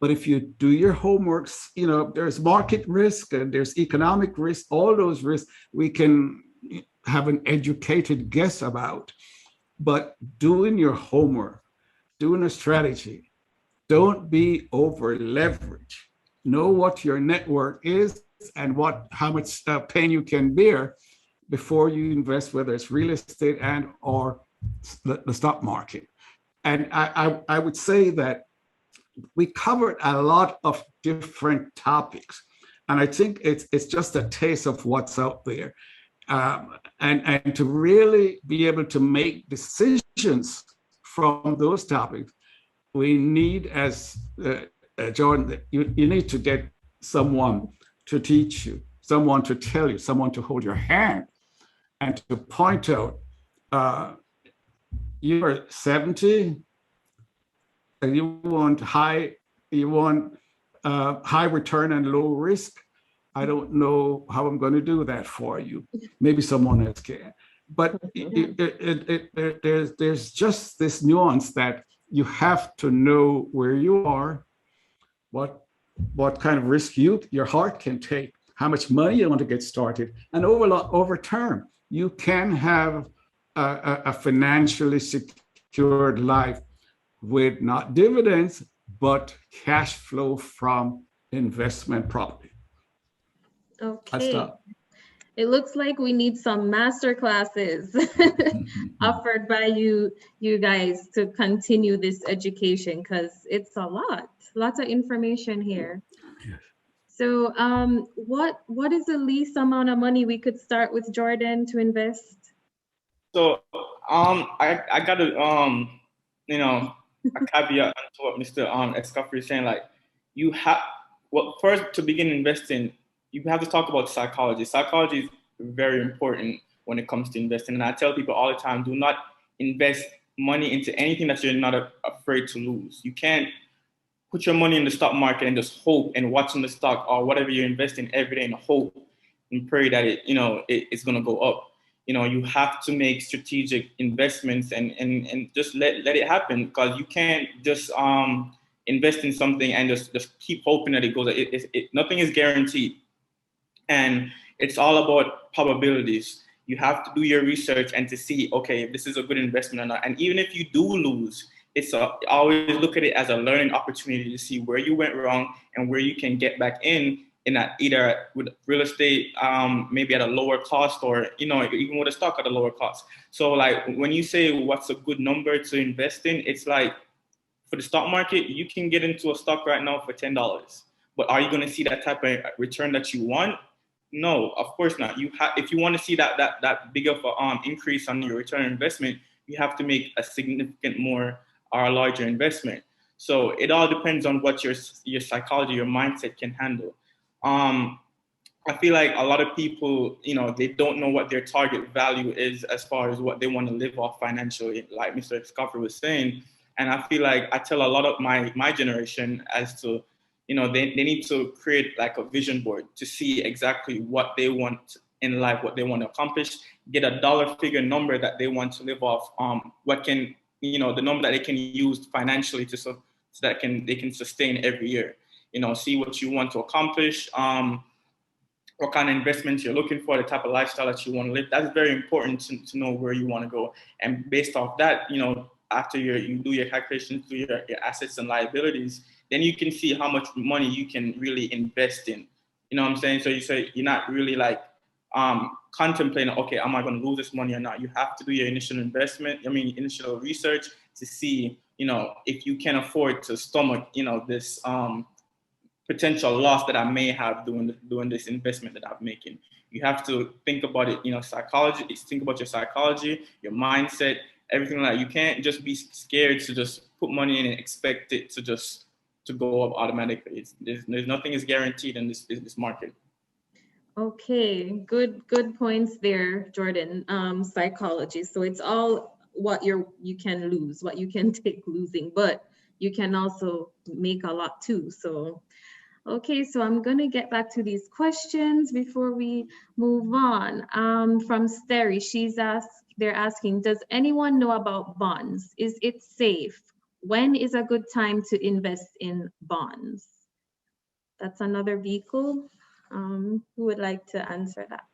But if you do your homeworks, there's market risk and there's economic risk. All those risks we can have an educated guess about. But doing your homework, doing a strategy, don't be over leveraged. Know what your net worth is and how much pain you can bear before you invest, whether it's real estate and or the stock market. And I would say that we covered a lot of different topics. And I think it's just a taste of what's out there. And to really be able to make decisions from those topics, we need, as Jordan, you need to get someone to teach you, someone to tell you, someone to hold your hand and to point out, you're 70 and you want high return and low risk. I don't know how I'm going to do that for you. Maybe someone else can. But there's just this nuance that you have to know where you are, what kind of risk your heart can take, how much money you want to get started, and over term, you can have a financially secured life with not dividends, but cash flow from investment property. Okay. It looks like we need some master classes offered by you guys to continue this education, because it's lots of information here. Yes. So what is the least amount of money we could start with, Jordan, to invest? So I got a a caveat to what Mr. Escoffer is saying. Like, you have, well, first, to begin investing, you have to talk about psychology. Psychology is very important when it comes to investing. And I tell people all the time, do not invest money into anything that you're not afraid to lose. You can't put your money in the stock market and just hope and watching the stock or whatever you're investing every day and hope and pray that it's going to go up. You have to make strategic investments and just let it happen, because you can't just invest in something and just keep hoping that it goes. Nothing is guaranteed. And it's all about probabilities. You have to do your research and to see, okay, if this is a good investment or not. And even if you do lose, always look at it as a learning opportunity to see where you went wrong and where you can get back in either with real estate, maybe at a lower cost, or even with a stock at a lower cost. So like when you say what's a good number to invest in, it's like for the stock market, you can get into a stock right now for $10, but are you going to see that type of return that you want? No, of course not. If you want to see that big of an increase on your return on investment, you have to make a significant more or a larger investment. So it all depends on what your psychology, your mindset can handle. I feel like a lot of people, they don't know what their target value is as far as what they want to live off financially, like Mr. Scoffer was saying. And I feel like I tell a lot of my generation as to, they need to create like a vision board to see exactly what they want in life, what they want to accomplish, get a dollar figure number that they want to live off, what can, the number that they can use financially so that they can sustain every year, see what you want to accomplish, what kind of investments you're looking for, the type of lifestyle that you want to live. That's very important to know where you want to go. And based off that, after you do your calculations, do your assets and liabilities, then you can see how much money you can really invest in. You know what I'm saying? So you say you're not really like contemplating, okay, am I going to lose this money or not? You have to do your initial research to see, if you can afford to stomach, this potential loss that I may have doing this investment that I'm making. You have to think about it, psychology. Think about your psychology, your mindset, everything like that. You can't just be scared to just put money in and expect it to go up automatically. There's nothing is guaranteed in this market. Okay, good points there, Jordan. Psychology. So it's all what you can lose, what you can take losing, but you can also make a lot too. So, okay, so I'm gonna get back to these questions before we move on. From Steri, they're asking, does anyone know about bonds? Is it safe? When is a good time to invest in bonds? That's another vehicle. Who would like to answer that?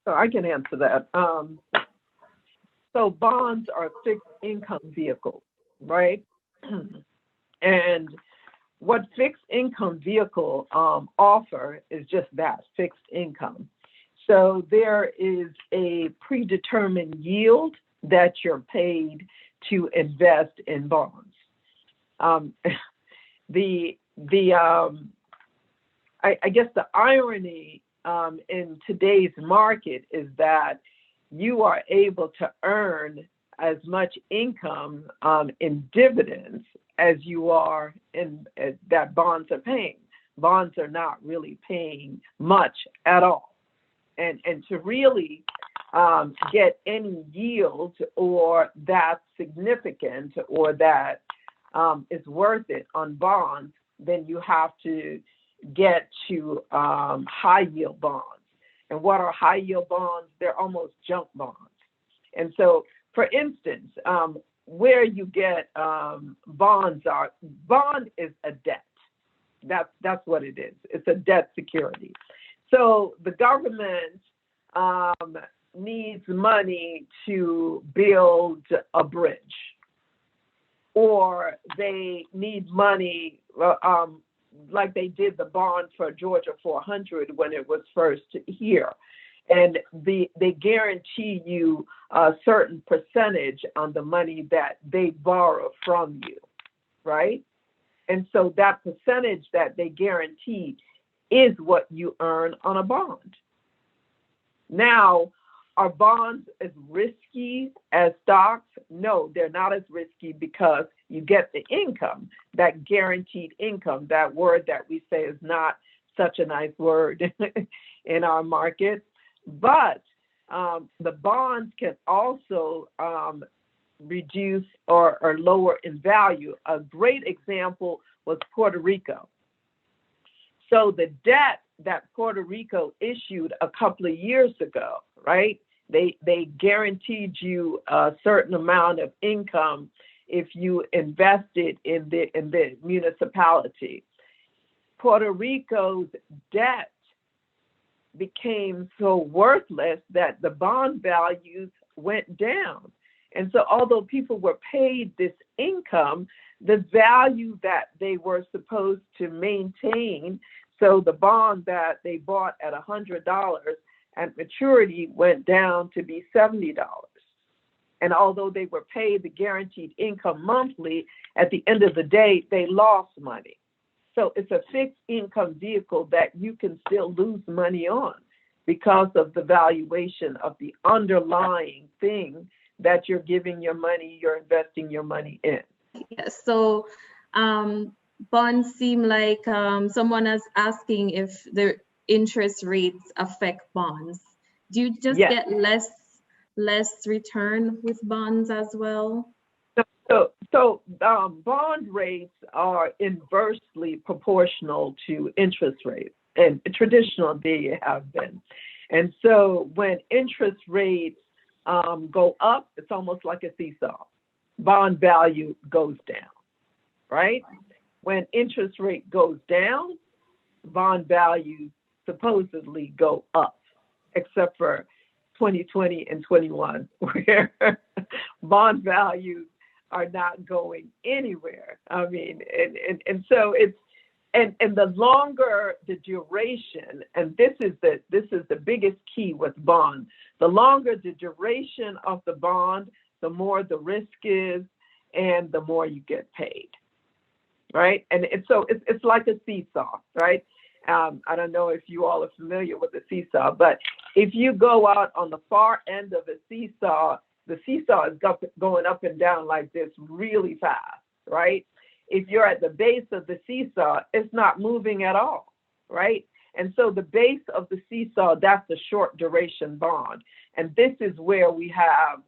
So I can answer that. So bonds are fixed income vehicles, right? And what fixed income vehicle offer is just that, fixed income. So there is a predetermined yield that you're paid to invest in bonds. I guess the irony in today's market is that you are able to earn as much income in dividends as you are in that bonds are paying. Bonds are not really paying much at all. And to really get any yield or that significant or that is worth it on bonds, then you have to get to high yield bonds. And what are high yield bonds? They're almost junk bonds. And so, for instance, where you get bond is a debt. That's what it is. It's a debt security. So the government needs money to build a bridge, or they need money like they did the bond for Georgia 400 when it was first here. And they guarantee you a certain percentage on the money that they borrow from you, right? And so that percentage that they guarantee is what you earn on a bond. Now, are bonds as risky as stocks? No, they're not as risky because you get the income, that guaranteed income. That word that we say is not such a nice word in our market. But the bonds can also reduce or lower in value. A great example was Puerto Rico. So the debt that Puerto Rico issued a couple of years ago, right? They guaranteed you a certain amount of income if you invested in the municipality. Puerto Rico's debt became so worthless that the bond values went down. And so although people were paid this income, the value that they were supposed to maintain, so the bond that they bought at $100 at maturity went down to be $70. And although they were paid the guaranteed income monthly, at the end of the day, they lost money. So it's a fixed income vehicle that you can still lose money on because of the valuation of the underlying thing that you're giving your money, you're investing your money in. Yes. So bonds seem like someone is asking if the interest rates affect bonds. Do you just get less return with bonds as well? So bond rates are inversely proportional to interest rates, and traditionally they have been. And so when interest rates go up, it's almost like a seesaw. Bond value goes down, right? When interest rate goes down, bond values supposedly go up, except for 2020 and 21, where bond values are not going anywhere. I mean, and so it's and the longer the duration, and this is the biggest key with bonds. The longer the duration of the bond, the more the risk is, and the more you get paid, right? And so it's like a seesaw, right? I don't know if you all are familiar with the seesaw, but if you go out on the far end of a seesaw, the seesaw is going up and down like this really fast, right? If you're at the base of the seesaw, it's not moving at all, right? And so the base of the seesaw, that's the short duration bond. And this is where we have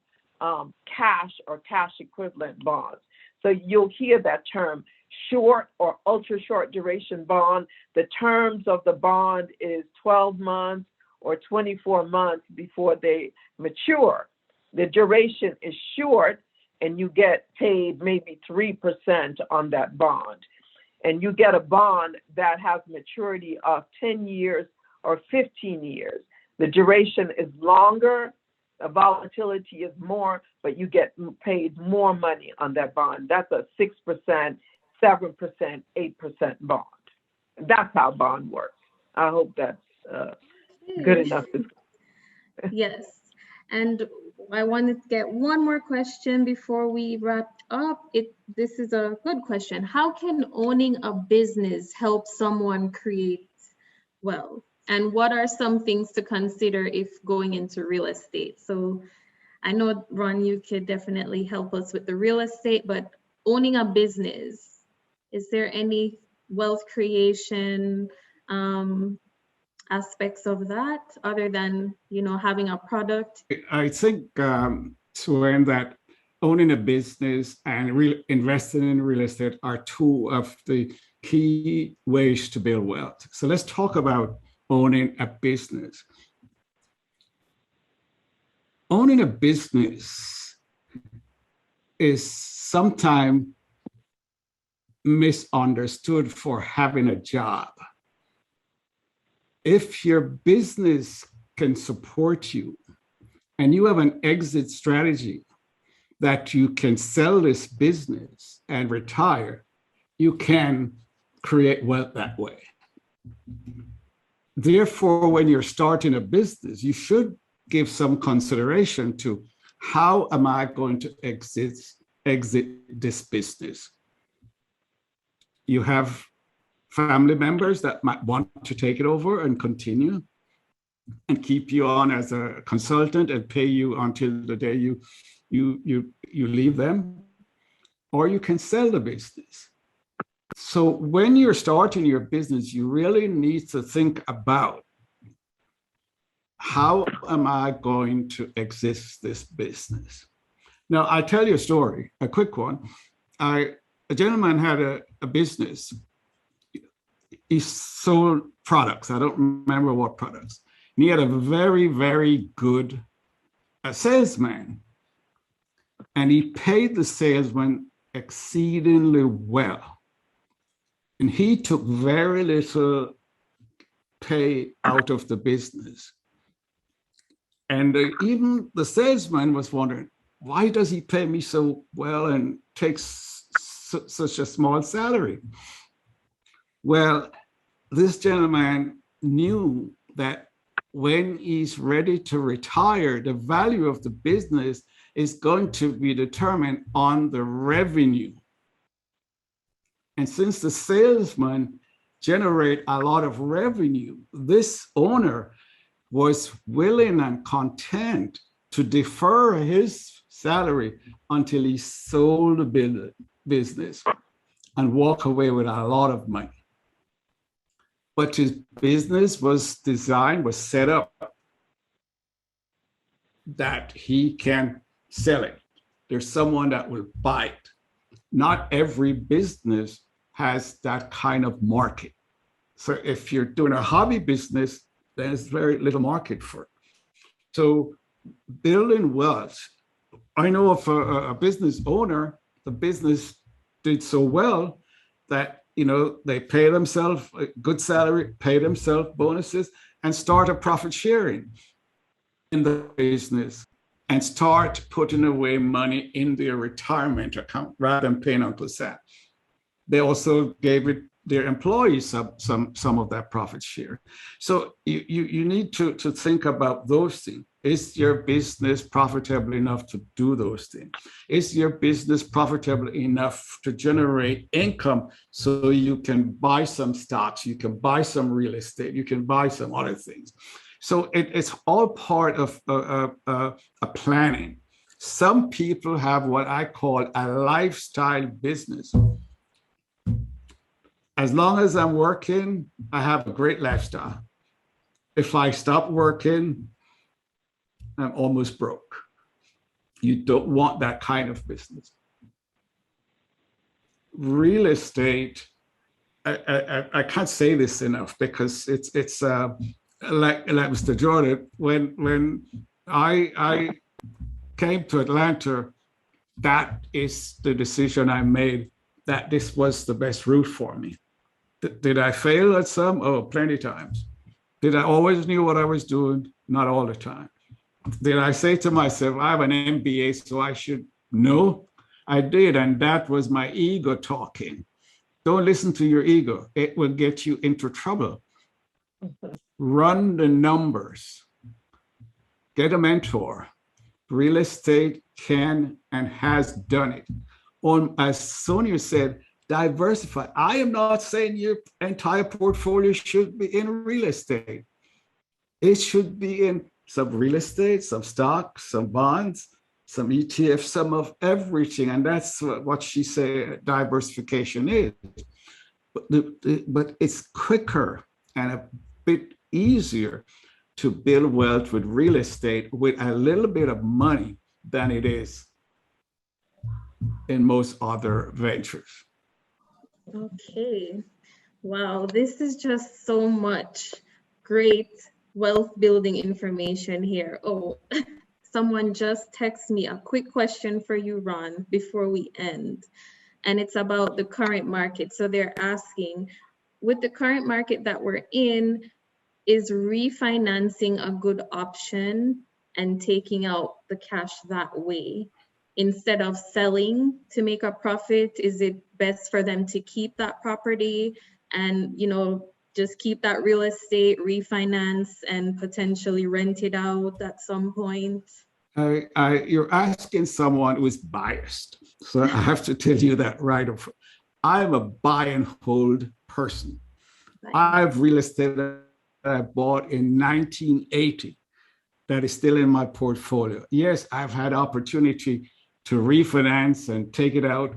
cash or cash equivalent bonds. So you'll hear that term, short or ultra short duration bond. The terms of the bond is 12 months or 24 months before they mature. The duration is short, and you get paid maybe 3% on that bond. And you get a bond that has maturity of 10 years or 15 years. The duration is longer, the volatility is more, but you get paid more money on that bond. That's a 6%, 7%, 8% bond. That's how bond works. I hope that's good enough. Yes. And I want to get one more question before we wrap up. This is a good question. How can owning a business help someone create wealth? And what are some things to consider if going into real estate? So I know, Ron, you could definitely help us with the real estate, but owning a business, is there any wealth creation aspects of that other than, you know, having a product? I think, Suen, that owning a business and investing in real estate are two of the key ways to build wealth. So let's talk about owning a business. Owning a business is sometimes misunderstood for having a job. If your business can support you and you have an exit strategy that you can sell this business and retire, you can create wealth that way. Therefore, when you're starting a business, you should give some consideration to how am I going to exit this business? You have family members that might want to take it over and continue and keep you on as a consultant and pay you until the day you leave them, or you can sell the business. So when you're starting your business, you really need to think about how am I going to exit this business? Now, I'll tell you a story, a quick one. A gentleman had a business. He sold products. I don't remember what products. And he had a very, very good salesman. And he paid the salesman exceedingly well. And he took very little pay out of the business. And even the salesman was wondering, why does he pay me so well and takes such a small salary? Well, this gentleman knew that when he's ready to retire, the value of the business is going to be determined on the revenue. And since the salesman generate a lot of revenue, this owner was willing and content to defer his salary until he sold the business and walk away with a lot of money. But his business was designed, was set up that he can sell it. There's someone that will buy it. Not every business has that kind of market. So if you're doing a hobby business, there's very little market for it. So building wealth, I know of a business owner, the business did so well that, you know, they pay themselves a good salary, pay themselves bonuses, and start a profit sharing in the business and start putting away money in their retirement account rather than paying Uncle Sam. They also gave it their employees some of that profit share. So you need to think about those things. Is your business profitable enough to do those things? Is your business profitable enough to generate income so you can buy some stocks, you can buy some real estate, you can buy some other things? So it's all part of a planning. Some people have what I call a lifestyle business. As long as I'm working, I have a great lifestyle. If I stop working, I'm almost broke. You don't want that kind of business. Real estate, I can't say this enough because it's like Mr. Jordan, when I came to Atlanta, that is the decision I made, that this was the best route for me. Did I fail at some? Oh, plenty of times. Did I always knew what I was doing? Not all the time. Did I say to myself, I have an MBA, so I should know? I did, and that was my ego talking. Don't listen to your ego. It will get you into trouble. Run the numbers. get a mentor. Real estate can and has done it. As Sonia said, diversify. I am not saying your entire portfolio should be in real estate. It should be in some real estate, some stocks, some bonds, some ETFs, some of everything. And that's what she said diversification is. But it's quicker and a bit easier to build wealth with real estate with a little bit of money than it is in most other ventures. Okay. Wow, this is just so much great wealth building information here. Oh, someone just texted me a quick question for you, Ron, before we end. And it's about the current market. So they're asking, with the current market that we're in, is refinancing a good option and taking out the cash that way? Instead of selling to make a profit, is it best for them to keep that property and, you know, just keep that real estate, refinance, and potentially rent it out at some point? You're asking someone who is biased. So I have to tell you that right off. I'm a buy and hold person. I have real estate that I bought in 1980 that is still in my portfolio. Yes, I've had opportunity to refinance and take it out.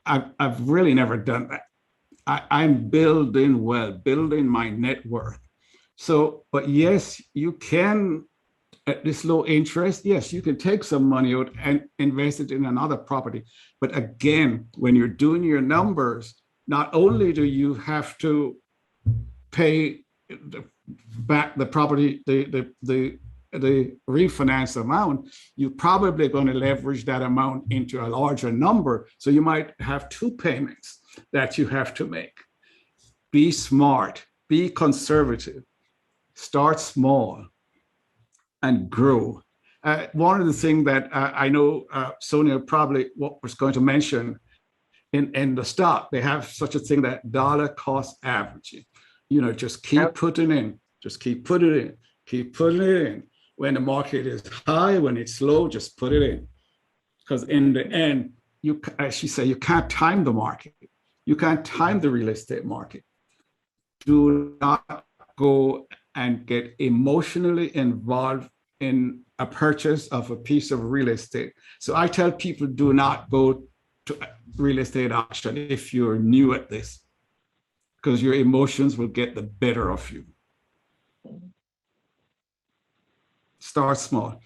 I've really never done that. I'm building wealth, building my net worth. So, but yes, you can, at this low interest, yes, you can take some money out and invest it in another property. But again, when you're doing your numbers, not only do you have to pay back the property, the refinance amount, you're probably going to leverage that amount into a larger number. So you might have two payments that you have to make. Be smart, be conservative, start small and grow. One of the things that I know Sonia probably was going to mention in the stock, they have such a thing that dollar cost averaging. You know, just keep putting in, just keep putting it in, keep putting it in. When the market is high, when it's low, just put it in. Because in the end, you, as she said, you can't time the market. You can't time the real estate market. Do not go and get emotionally involved in a purchase of a piece of real estate. So I tell people, do not go to real estate auction if you're new at this, because your emotions will get the better of you. Start small.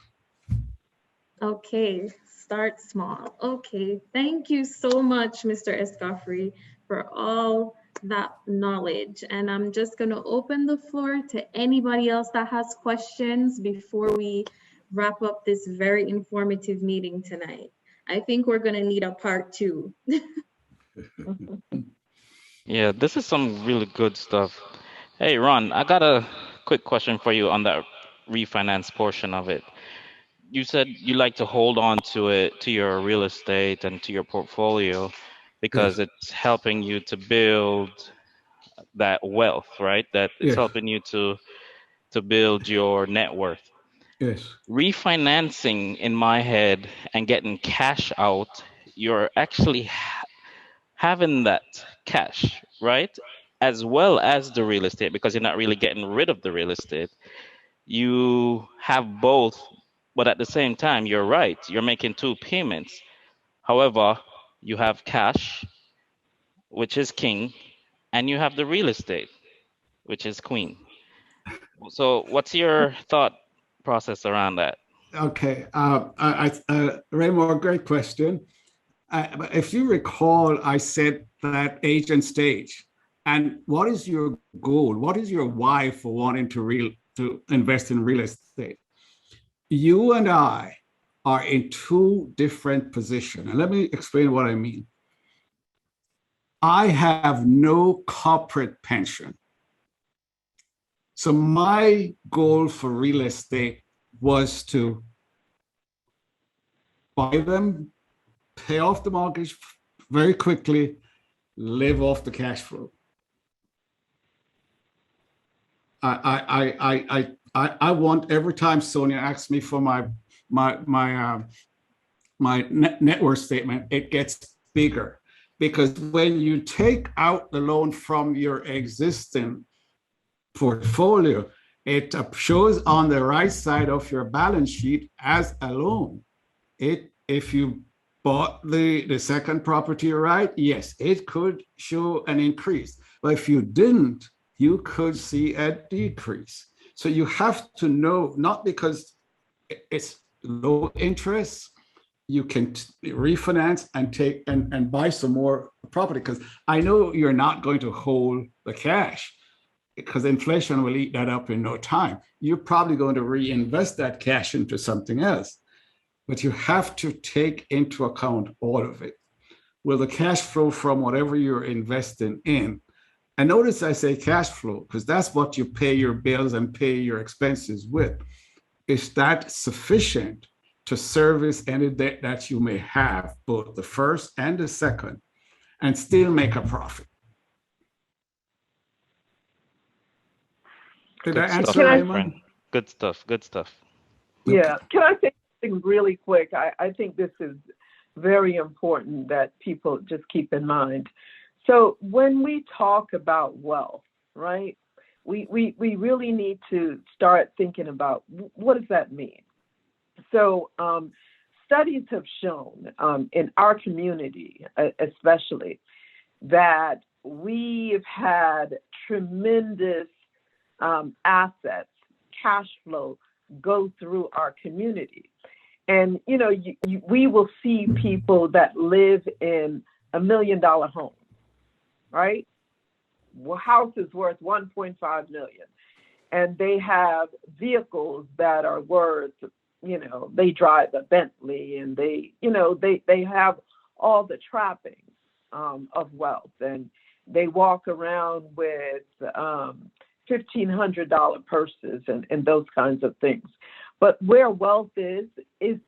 Okay, start small. Okay, thank you so much, Mr. Escoffery, for all that knowledge. And I'm just going to open the floor to anybody else that has questions before we wrap up this very informative meeting tonight. I think we're going to need a part 2. Yeah, this is some really good stuff. Hey, Ron, I got a quick question for you on that refinance portion of it. You said you like to hold on to it, to your real estate and to your portfolio, because Yes. it's helping you to build that wealth, right? That it's Yes. helping you to build your net worth. Yes. Refinancing, in my head, and getting cash out, you're actually having that cash, right? As well as the real estate, because you're not really getting rid of the real estate. You have both, but at the same time, you're right. You're making 2 payments. However, you have cash, which is king, and you have the real estate, which is queen. So what's your thought process around that? Okay. Raymond, great question. If you recall, I said that age and stage. And what is your goal? What is your why for wanting to invest in real estate? You and I are in 2 different positions. And let me explain what I mean. I have no corporate pension. So my goal for real estate was to buy them, pay off the mortgage very quickly, live off the cash flow. I I want every time Sonia asks me for my net worth statement, it gets bigger, because when you take out the loan from your existing portfolio, it shows on the right side of your balance sheet as a loan. If you bought the second property, right, yes, it could show an increase. But if you didn't, you could see a decrease. So you have to know, not because it's low interest, you can refinance and take and buy some more property, because I know you're not going to hold the cash, because inflation will eat that up in no time. You're probably going to reinvest that cash into something else. But you have to take into account all of it. Will the cash flow from whatever you're investing in, and notice I say cash flow, because that's what you pay your bills and pay your expenses with, is that sufficient to service any debt that you may have, both the first and the second, and still make a profit? Did I answer, Raymond? Good stuff. Good stuff. Yeah. Can I say something really quick? I think this is very important that people just keep in mind. So when we talk about wealth, right, we really need to start thinking about what does that mean? So studies have shown in our community, especially, that we've had tremendous assets, cash flow go through our community. And, you know, we will see people that live in $1 million homes, right? Well, house is worth 1.5 million. And they have vehicles that are worth, you know, they drive a Bentley, and they, you know, they have all the trappings of wealth, and they walk around with $1,500 purses and those kinds of things. But where wealth is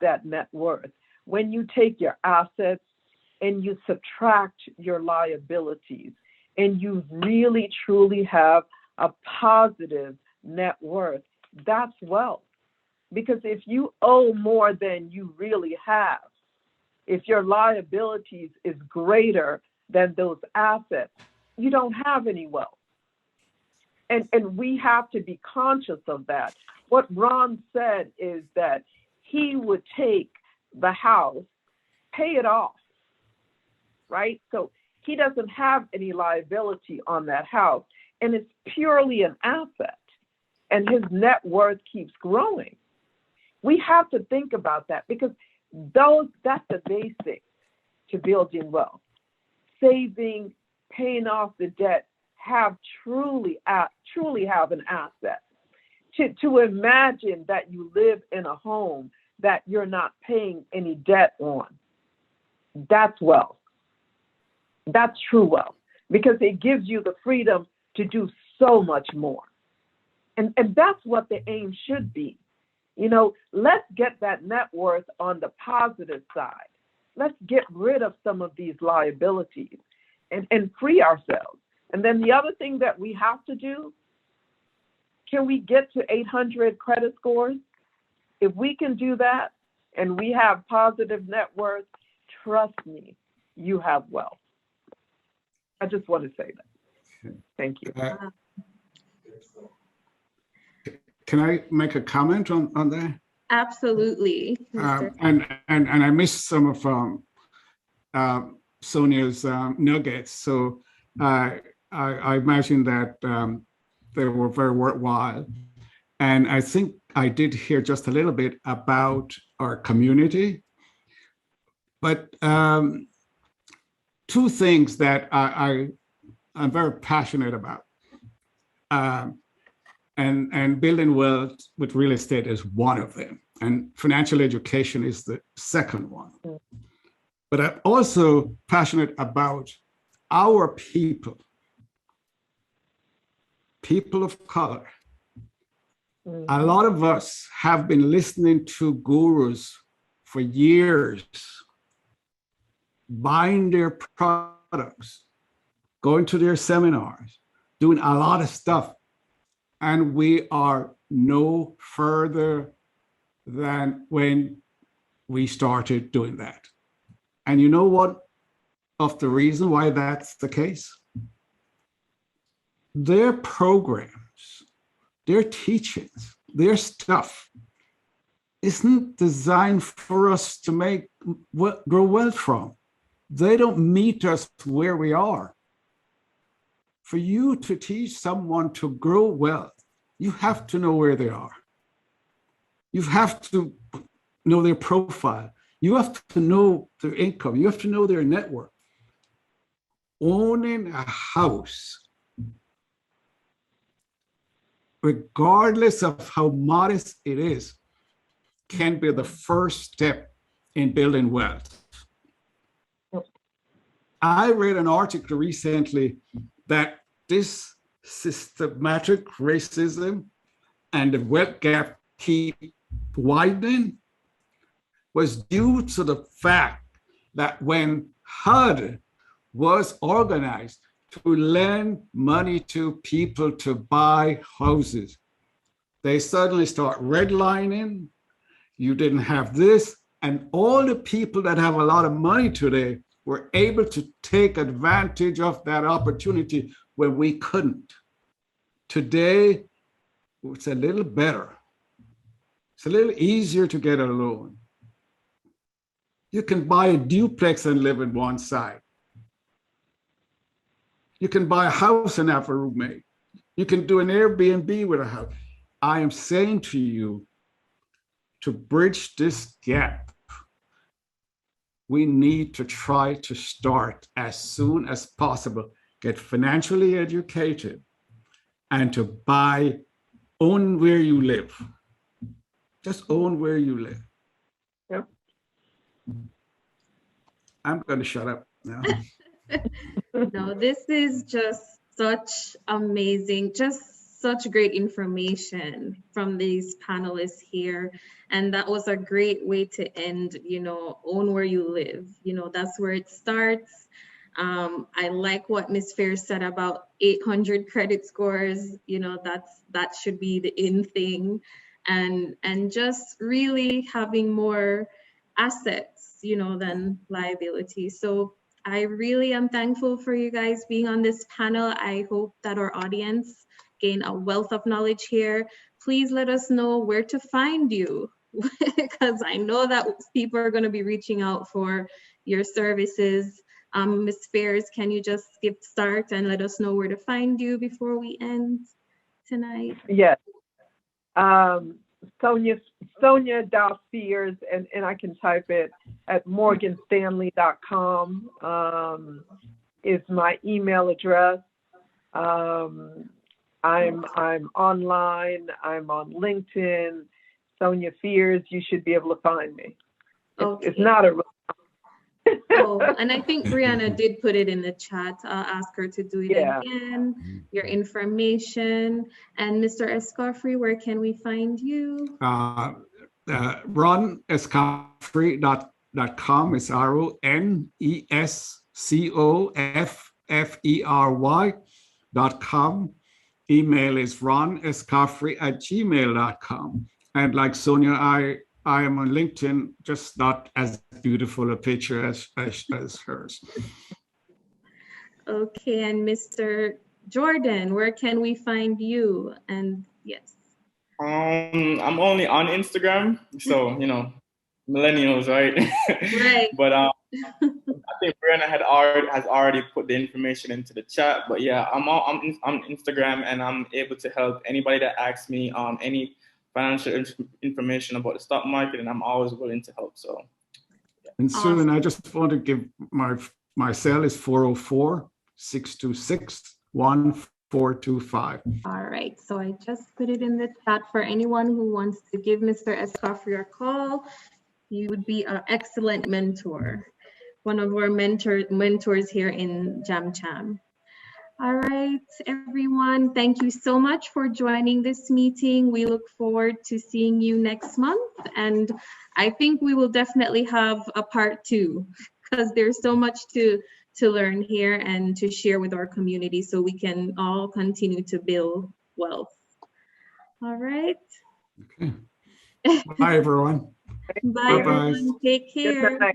that net worth. When you take your assets and you subtract your liabilities, and you really truly have a positive net worth, that's wealth. Because if you owe more than you really have, if your liabilities is greater than those assets, you don't have any wealth. And we have to be conscious of that. What Ron said is that he would take the house, pay it off, right? So he doesn't have any liability on that house, and it's purely an asset, and his net worth keeps growing. We have to think about that, because that's the basic to building wealth. Saving, paying off the debt, truly have an asset. To imagine that you live in a home that you're not paying any debt on, that's wealth. That's true wealth, because it gives you the freedom to do so much more. And that's what the aim should be. You know, let's get that net worth on the positive side. Let's get rid of some of these liabilities and free ourselves. And then the other thing that we have to do, can we get to 800 credit scores? If we can do that and we have positive net worth, trust me, you have wealth. I just want to say that. Thank you. Can I make a comment on that? Absolutely. And I missed some of Sonia's nuggets. So I imagine that they were very worthwhile. And I think I did hear just a little bit about our community. But two things that I'm very passionate about. And building wealth with real estate is one of them. And financial education is the second one. But I'm also passionate about our people of color. A lot of us have been listening to gurus for years, buying their products, going to their seminars, doing a lot of stuff. And we are no further than when we started doing that. And you know what of the reason why that's the case? Their programs, their teachings, their stuff isn't designed for us to grow wealth from. They don't meet us where we are. For you to teach someone to grow wealth, you have to know where they are. You have to know their profile. You have to know their income. You have to know their network. Owning a house, regardless of how modest it is, can be the first step in building wealth. I read an article recently that this systematic racism and the wealth gap keep widening was due to the fact that when HUD was organized to lend money to people to buy houses, they suddenly start redlining. You didn't have this, and all the people that have a lot of money today were able to take advantage of that opportunity when we couldn't. Today, it's a little better. It's a little easier to get a loan. You can buy a duplex and live in one side. You can buy a house and have a roommate. You can do an Airbnb with a house. I am saying to you, to bridge this gap, we need to try to start as soon as possible, get financially educated, and to own where you live. Just own where you live. Yep. I'm going to shut up now. No, this is just such amazing, just such great information from these panelists here. And that was a great way to end, own where you live. That's where it starts. I like what Ms. Fair said about 800 credit scores. That should be the in thing. And just really having more assets, than liability. So I really am thankful for you guys being on this panel. I hope that our audience gain a wealth of knowledge here. Please let us know where to find you, because I know that people are going to be reaching out for your services. Ms. Fairs, can you just skip start and let us know where to find you before we end tonight? Yes. Sonia.Fears, and I can type it at morganstanley.com is my email address. I'm online. I'm on LinkedIn. Sonia Fears. You should be able to find me. Okay. It's not a. Oh, and I think Brianna did put it in the chat. I'll ask her to do it again. Your information. And Mr. Escoffrey, where can we find you? RonEscoffrey.com. It's RonEscoffrey.com. Email is ronescoffrey@gmail.com. And like Sonia, I am on LinkedIn, just not as beautiful a picture as hers. Okay, and Mr. Jordan, where can we find you? And yes. I'm only on Instagram, so millennials, right? Right. But I think Brianna has already put the information into the chat. But yeah, I'm on Instagram, and I'm able to help anybody that asks me any financial information about the stock market, and I'm always willing to help. So, yeah. And Suen, I just want to give my cell is 404-626-1425. All right, so I just put it in the chat for anyone who wants to give Mr. Escoffrey a call. He would be an excellent mentor, one of our mentors here in JamCham. All right, everyone, thank you so much for joining this meeting. We look forward to seeing you next month. And I think we will definitely have a part 2, because there's so much to learn here and to share with our community, so we can all continue to build wealth. All right. Okay. Bye, everyone. Bye, Bye-bye. everyone. Take Good care. night.